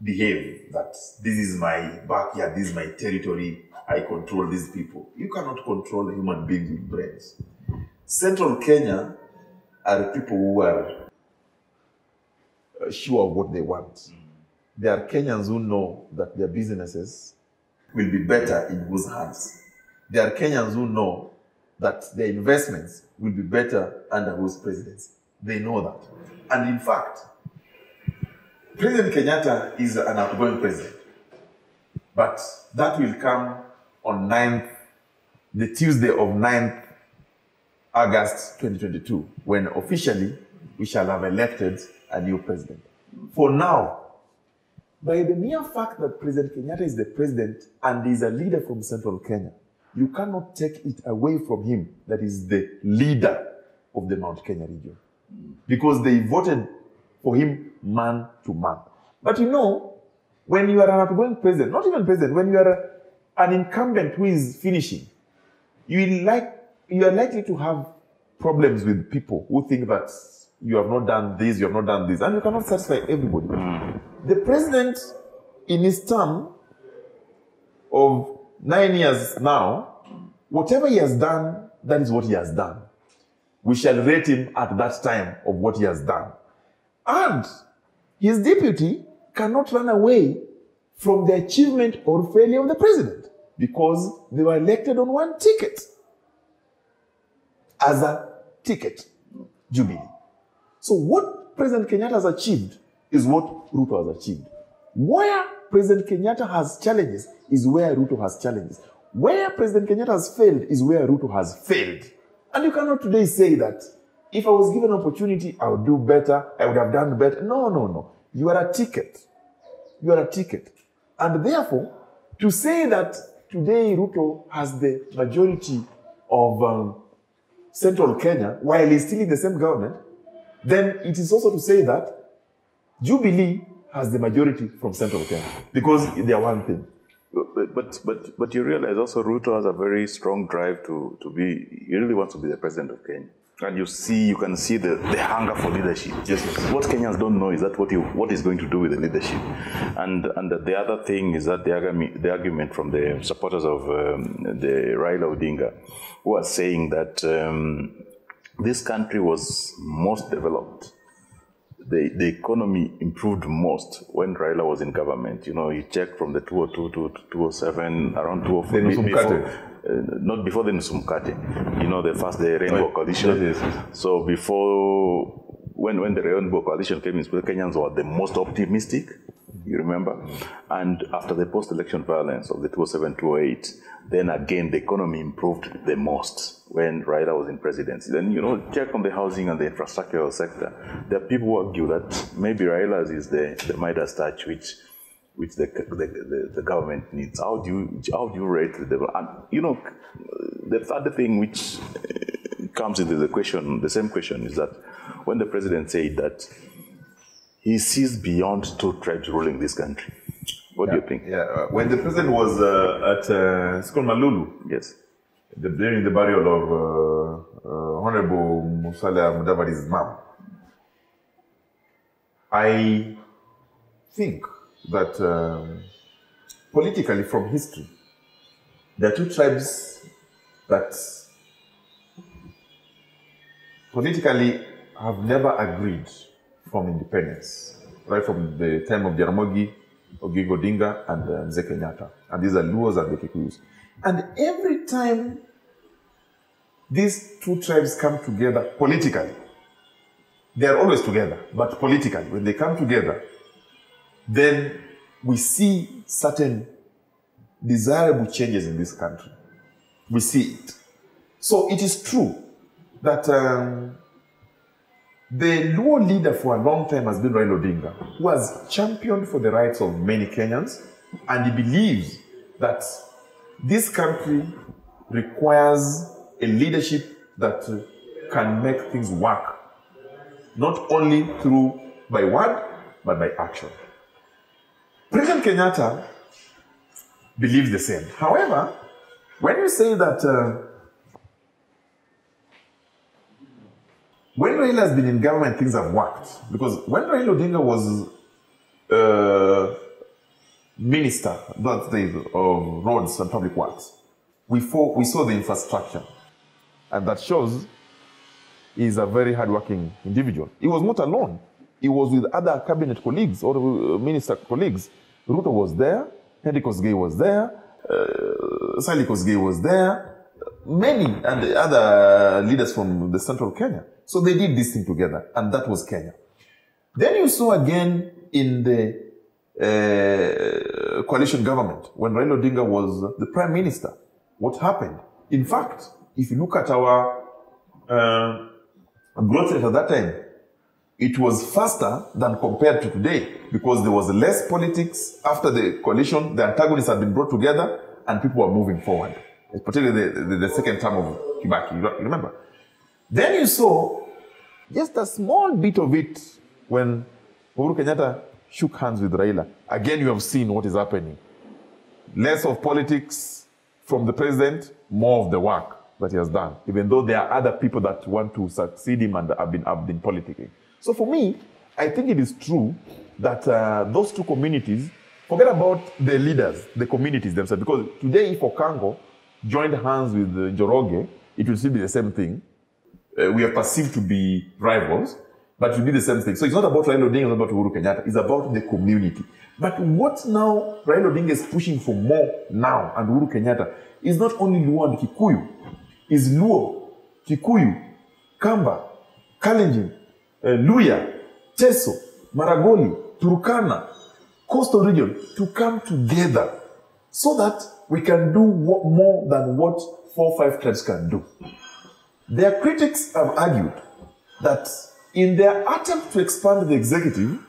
behave, that this is my backyard, this is my territory, I control these people. You cannot control human beings with brains. Central Kenya are people who are sure of what they want. There are Kenyans who know that their businesses will be better in whose hands. There are Kenyans who know that their investments will be better under whose presidency. They know that. And in fact, President Kenyatta is an outgoing president. But that will come on the Tuesday of 9th August 2022, when officially we shall have elected a new president. For now, by the mere fact that President Kenyatta is the president and is a leader from central Kenya, you cannot take it away from him that is the leader of the Mount Kenya region. Because they voted for him man to man. But you know, when you are an outgoing president, not even president, when you are an incumbent who is finishing, you are likely to have problems with people who think that you have not done this, you have not done this, and you cannot satisfy everybody. The president, in his term of 9 years now, whatever he has done, that is what he has done. We shall rate him at that time of what he has done. And his deputy cannot run away from the achievement or failure of the president because they were elected on one ticket. As a ticket, Jubilee. So what President Kenyatta has achieved is what Ruto has achieved. Where President Kenyatta has challenges is where Ruto has challenges. Where President Kenyatta has failed is where Ruto has failed. And you cannot today say that if I was given an opportunity, I would do better, I would have done better. No, no, no. You are a ticket. You are a ticket. And therefore, to say that today Ruto has the majority of central Kenya, while he's still in the same government, then it is also to say that Jubilee has the majority from central Kenya. Because they are one thing. But you realize also Ruto has a very strong drive to be, he really wants to be the president of Kenya. And you can see the hunger for leadership. Yes. What Kenyans don't know is that what he's going to do with the leadership. And the other thing is that the argument from the supporters of the Raila Odinga, who are saying that this country was most developed. The economy improved most when Raila was in government. You know, he checked from the 2002 to 2007, around 2004. Not before the Nusumkate, you know, the Rainbow Coalition. Yes. So before, when the Rainbow Coalition came in, Kenyans were the most optimistic, you remember? And after the post-election violence of the 2007-2008, then again the economy improved the most when Raila was in presidency. Then, you know, check on the housing and the infrastructural sector. There are people who argue that maybe Raila's is the Midas touch, which the government needs. How do you rate the development? And you know, the third thing which comes into the question, the same question, is that when the president said that he sees beyond two tribes ruling this country, what do you think? Yeah, when the president was at it's called Malulu. Yes. During the burial of Honorable Musalia Mudavadi's mom, I think that politically, from history, there are two tribes that politically have never agreed from independence, right from the time of Jaramogi Oginga Odinga and Mzee Kenyatta. And these are Luos and the Kikuyus. And every time these two tribes come together politically, they are always together, but politically, when they come together, then we see certain desirable changes in this country. We see it. So it is true that the Luo leader for a long time has been Raila Odinga, who has championed for the rights of many Kenyans, and he believes that this country requires a leadership that can make things work, not only by word, but by action. President Kenyatta believes the same. However, when you say that when Raila has been in government, things have worked. Because when Raila Odinga was minister of roads and public works, we saw the infrastructure. And that shows he's a very hardworking individual. He was not alone. He was with other cabinet colleagues or minister colleagues. Ruto was there, Henry Kosgei was there, Sally Kosgei was there, many and the other leaders from the central Kenya. So they did this thing together, and that was Kenya. Then you saw again in the coalition government when Raila Odinga was the prime minister. What happened? In fact, if you look at our growth rate at that time, it was faster than compared to today because there was less politics after the coalition. The antagonists had been brought together and people were moving forward, particularly the second term of Kibaki. You remember? Then you saw just a small bit of it when Uhuru Kenyatta shook hands with Raila. Again, you have seen what is happening. Less of politics from the president, more of the work that he has done, even though there are other people that want to succeed him and have been politicking. So for me, I think it is true that those two communities, forget about the leaders, the communities themselves, because today if Okango joined hands with Njoroge, it will still be the same thing. We are perceived to be rivals, but it will be the same thing. So it's not about Raila Odinga, it's not about Uhuru Kenyatta, it's about the community. But what now Raila Odinga is pushing for more now, and Uhuru Kenyatta, is not only Luo and Kikuyu, is Luo, Kikuyu, Kamba, Kalenjin, Luya, Teso, Maragoli, Turkana, coastal region to come together so that we can do more than what 4 or 5 tribes can do. Their critics have argued that in their attempt to expand the executive,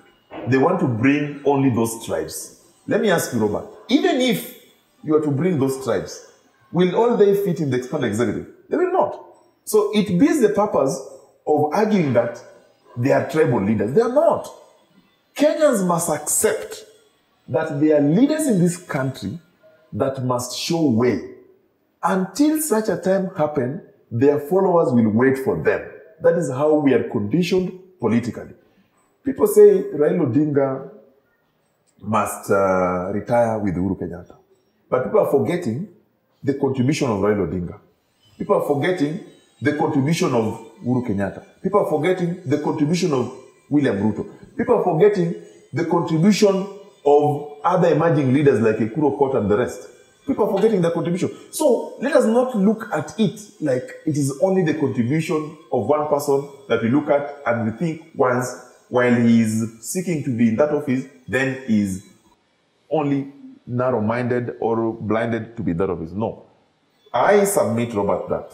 they want to bring only those tribes. Let me ask you, Robert, even if you are to bring those tribes, will all they fit in the expanded executive? They will not. So it beats the purpose of arguing that they are tribal leaders. They are not. Kenyans must accept that there are leaders in this country that must show way. Until such a time happens, their followers will wait for them. That is how we are conditioned politically. People say Raila Odinga must retire with Uhuru Kenyatta. But people are forgetting the contribution of Raila Odinga. People are forgetting the contribution of Uhuru Kenyatta. People are forgetting the contribution of William Ruto. People are forgetting the contribution of other emerging leaders like Ekuru Aukot and the rest. People are forgetting their contribution. So let us not look at it like it is only the contribution of one person that we look at and we think once while he is seeking to be in that office, then he is only narrow-minded or blinded to be in that office. No. I submit, Robert, that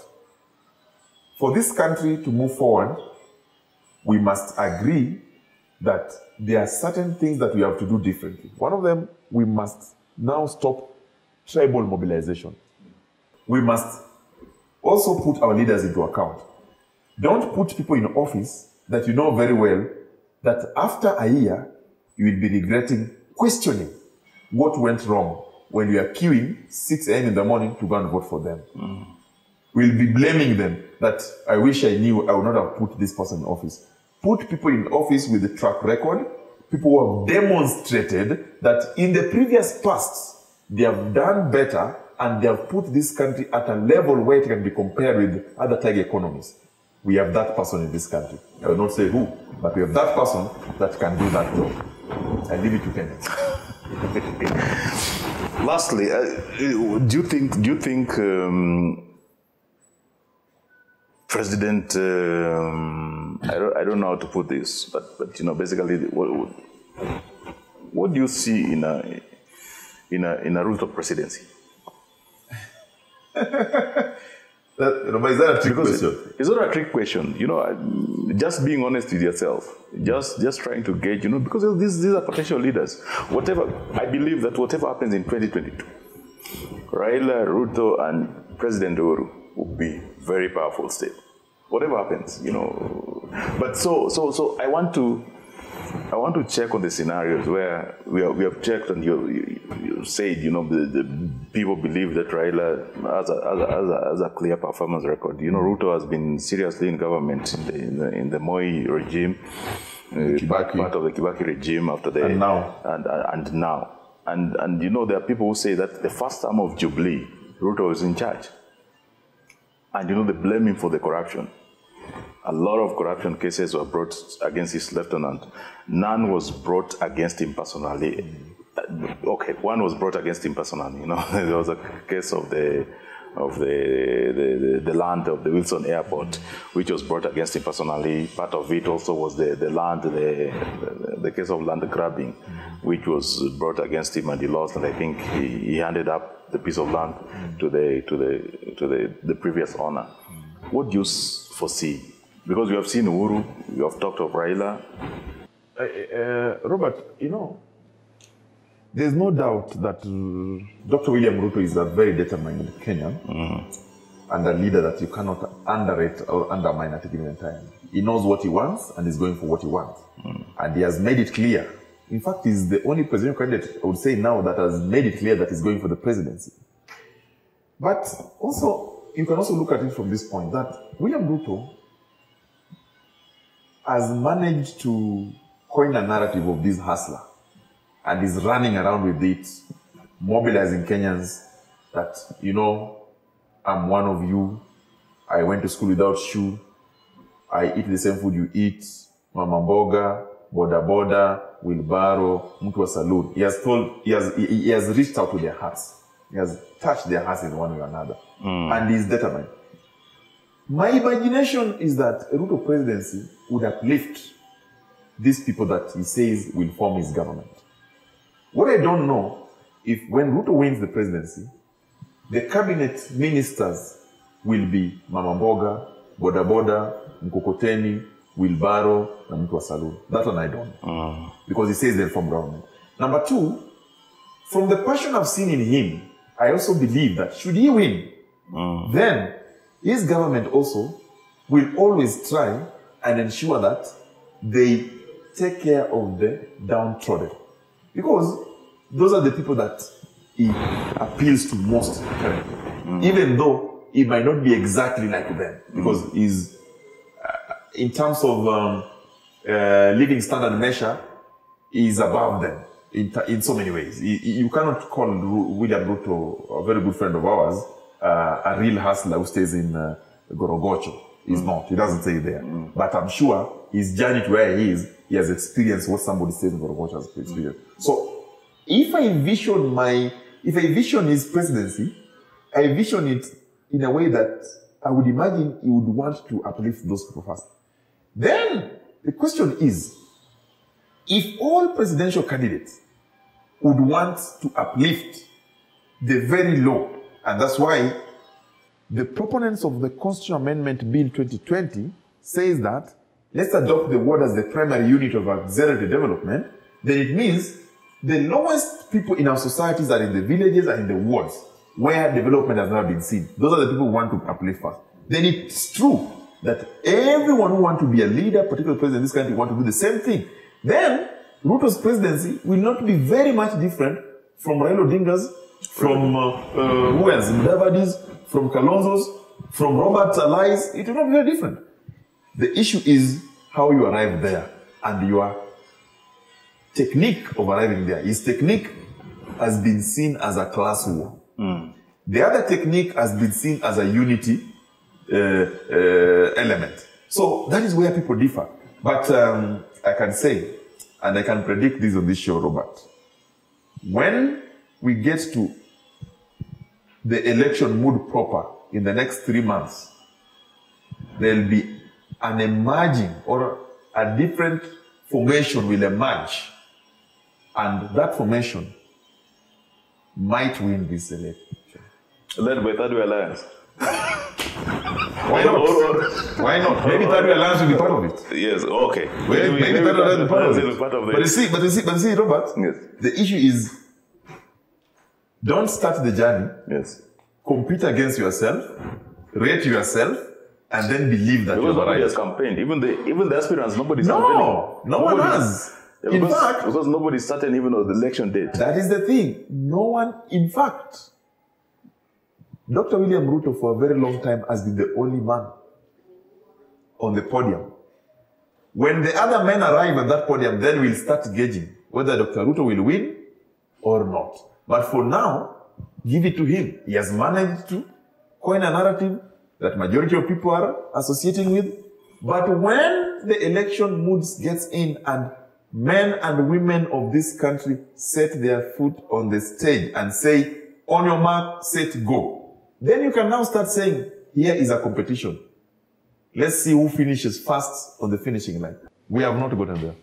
for this country to move forward, we must agree that there are certain things that we have to do differently. One of them, we must now stop tribal mobilization. We must also put our leaders into account. Don't put people in office that you know very well that after a year, you will be regretting, questioning what went wrong when you are queuing 6 a.m. in the morning to go and vote for them. We'll be blaming them that I wish I knew I would not have put this person in office. Put people in office with a track record, people who have demonstrated that in the previous past, they have done better and they have put this country at a level where it can be compared with other tiger economies. We have that person in this country. I will not say who, but we have that person that can do that job. I leave it to Kenneth. Lastly, do you think President, I don't know how to put this, but you know, basically, what do you see in a Ruto presidency? Is that a trick question? It's not a trick question. You know, just being honest with yourself, just trying to gauge. You know, because these are potential leaders. I believe that whatever happens in 2022, Raila, Ruto, and President Uhuru will be very powerful still. Whatever happens, you know. But so I want to check on the scenarios where we have checked, and you said, you know, the people believe that Raila has a clear performance record. You know, Ruto has been seriously in government in the Moi regime, part of the Kibaki regime after the and now. And you know, there are people who say that the first term of Jubilee, Ruto was in charge. And you know, they blame him for the corruption. A lot of corruption cases were brought against his lieutenant. None was brought against him personally. Okay, one was brought against him personally. You know, there was a case of the the land of the Wilson Airport, which was brought against him personally. Part of it also was the land, the case of land grabbing, which was brought against him, and he lost. And I think he handed up the piece of land to the previous owner. What do you foresee? Because you have seen Uhuru, you have talked of Raila. Robert, you know, there's no doubt that Dr. William Ruto is a very determined Kenyan and a leader that you cannot underrate or undermine at a given time. He knows what he wants and is going for what he wants. And he has made it clear. In fact, he's the only presidential candidate, I would say now, that has made it clear that he's going for the presidency. But also, you can also look at it from this point, that William Ruto has managed to coin a narrative of this hustler and is running around with it, mobilizing Kenyans that, you know, I'm one of you, I went to school without shoe, I eat the same food you eat, mama mboga, boda boda, wheelbarrow, mtu wa saloon. He has reached out to their hearts. He has touched their hearts in one way or another. And he's determined. My imagination is that a Ruto presidency would uplift these people that he says will form his government. What I don't know, if when Ruto wins the presidency, the cabinet ministers will be Mama Mboga, Boda Boda, Mkokoteni, Wheelbarrow, and Mtu wa Saloon. That one I don't know. Because he says they'll form government. Number two, from the passion I've seen in him, I also believe that should he win, then his government also will always try and ensure that they take care of the downtrodden. Because those are the people that he appeals to most currently. Even though it might not be exactly like them. Because he's, in terms of living standard measure, is above them in so many ways. You cannot call William Ruto, a very good friend of ours, a real hustler who stays in Gorogocho. He's not. He doesn't stay there. But I'm sure his journey to where he is, he has experienced what somebody stays in Gorogocho has experienced. So, if I vision his presidency, I vision it in a way that I would imagine he would want to uplift those people first. Then, the question is, if all presidential candidates would want to uplift the very low, and that's why the proponents of the Constitutional Amendment Bill 2020 says that let's adopt the ward as the primary unit of auxiliary development, then it means the lowest people in our societies are in the villages and in the wards where development has never been seen. Those are the people who want to uplift first. Then it's true that everyone who wants to be a leader, particularly president in this country, want to do the same thing. Then Ruto's presidency will not be very much different from Raila Odinga's, from who else? Mudavadi's, from Kalonzo's, from Robert Alai's. It will not be very different. The issue is how you arrive there and your technique of arriving there. His technique has been seen as a class war. The other technique has been seen as a unity element. So that is where people differ. But I can say, and I can predict this on this show, Robert, when we get to the election mood proper in the next 3 months, there will be an emerging or a different formation will emerge. And that formation might win this election. Led by Third Way Alliance. Why not? Why not? Maybe Third Way Alliance will be part of it. Yes, okay. Maybe Third Way Alliance will be part of it. But you see, Robert, yes. The issue is don't start the journey. Yes. Compete against yourself, rate yourself, and then believe that because you're nobody right. has campaigned. Even the aspirants, nobody's campaigning. No one has. Yeah, In fact, because nobody's certain even of the election date. that is the thing. No one, in fact, Dr. William Ruto for a very long time has been the only man on the podium. When the other men arrive at that podium, then we'll start gauging whether Dr. Ruto will win or not. But for now, give it to him. He has managed to coin a narrative that majority of people are associating with. But when the election moods gets in and men and women of this country set their foot on the stage and say, on your mark, set, go, then you can now start saying, here is a competition. Let's see who finishes first on the finishing line. We have not gotten there.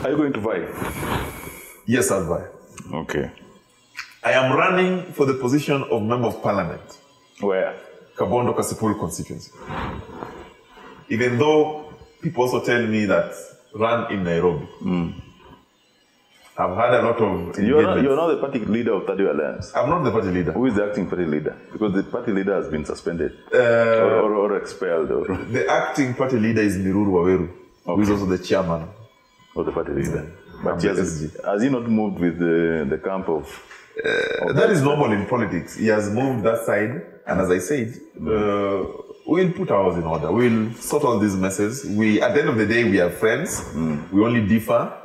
Are you going to vie? Yes, I'll vie. Okay. I am running for the position of Member of Parliament. Where? Kabondo Kasipul constituency. Even though people also tell me that run in Nairobi. I've had a lot of You're not the party leader of Third Alliance. I'm not the party leader. Who is the acting party leader? Because the party leader has been suspended or expelled. The acting party leader is Miruru Waweru, who is also the chairman of the party leader. But has he not moved with the camp of... that is normal in politics. He has moved that side, and as I said, we'll put ours in order. We'll sort all these messes. At the end of the day, we are friends. We only differ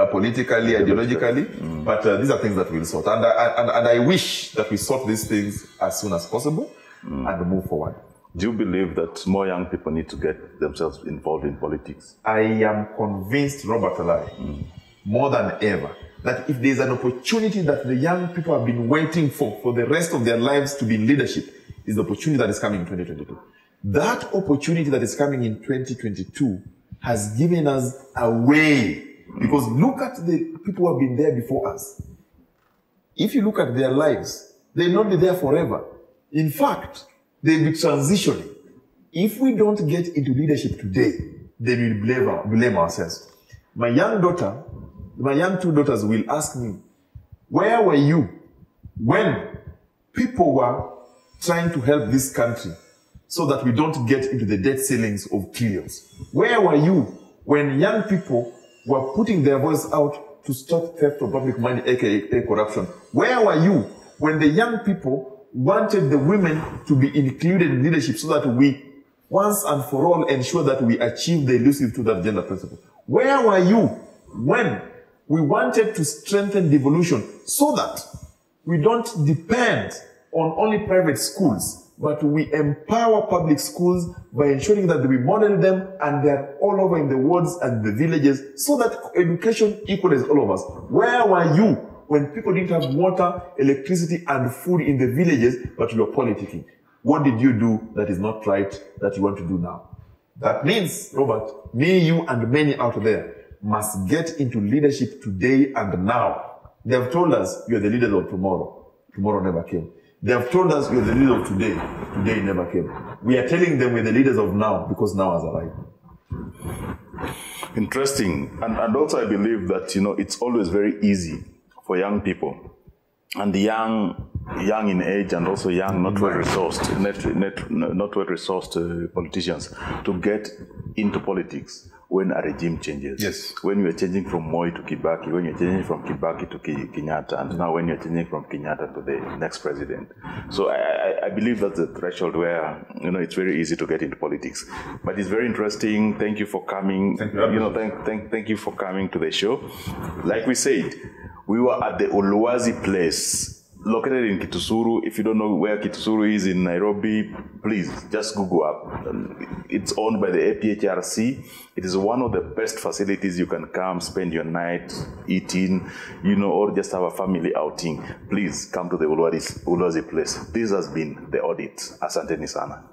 politically, ideologically, but these are things that we'll sort. And I wish that we sort these things as soon as possible and move forward. Do you believe that more young people need to get themselves involved in politics? I am convinced, Robert Alai, more than ever, that if there's an opportunity that the young people have been waiting for the rest of their lives to be in leadership, is the opportunity that is coming in 2022. That opportunity that is coming in 2022 has given us a way. Because look at the people who have been there before us. If you look at their lives, they'll not be there forever. In fact, they'll be transitioning. If we don't get into leadership today, they will blame ourselves. My young two daughters will ask me, where were you when people were trying to help this country so that we don't get into the debt ceilings of trillions? Where were you when young people were putting their voice out to stop theft of public money, aka corruption? Where were you when the young people wanted the women to be included in leadership so that we, once and for all, ensure that we achieve the elusive to that gender principle? Where were you when we wanted to strengthen devolution so that we don't depend on only private schools, but we empower public schools by ensuring that we model them and they're all over in the wards and the villages so that education equals all of us? Where were you when people didn't have water, electricity, and food in the villages, but you were politicking? What did you do that is not right that you want to do now? That means, Robert, me, you, and many out there must get into leadership today and now. They have told us you're the leaders of tomorrow. Tomorrow never came. They have told us we're the leaders of today. Today never came. We are telling them we're the leaders of now because now has arrived. Interesting. And also I believe that, it's always very easy for young people and the young in age and also young, not well-resourced politicians to get into politics when a regime changes. Yes. When you are changing from Moi to Kibaki, when you're changing from Kibaki to Kenyatta, and now when you're changing from Kenyatta to the next president. So I believe that's the threshold where, it's very easy to get into politics. But it's very interesting. Thank you for coming. Thank you. Thank you for coming to the show. Like we said, we were at the Oluwazi Place, located in Kitusuru. If you don't know where Kitusuru is in Nairobi, please just Google up. It's owned by the APHRC. It is one of the best facilities you can come, spend your night eating, or just have a family outing. Please come to the Uluwazi Place. This has been The Audit. Asanteni sana.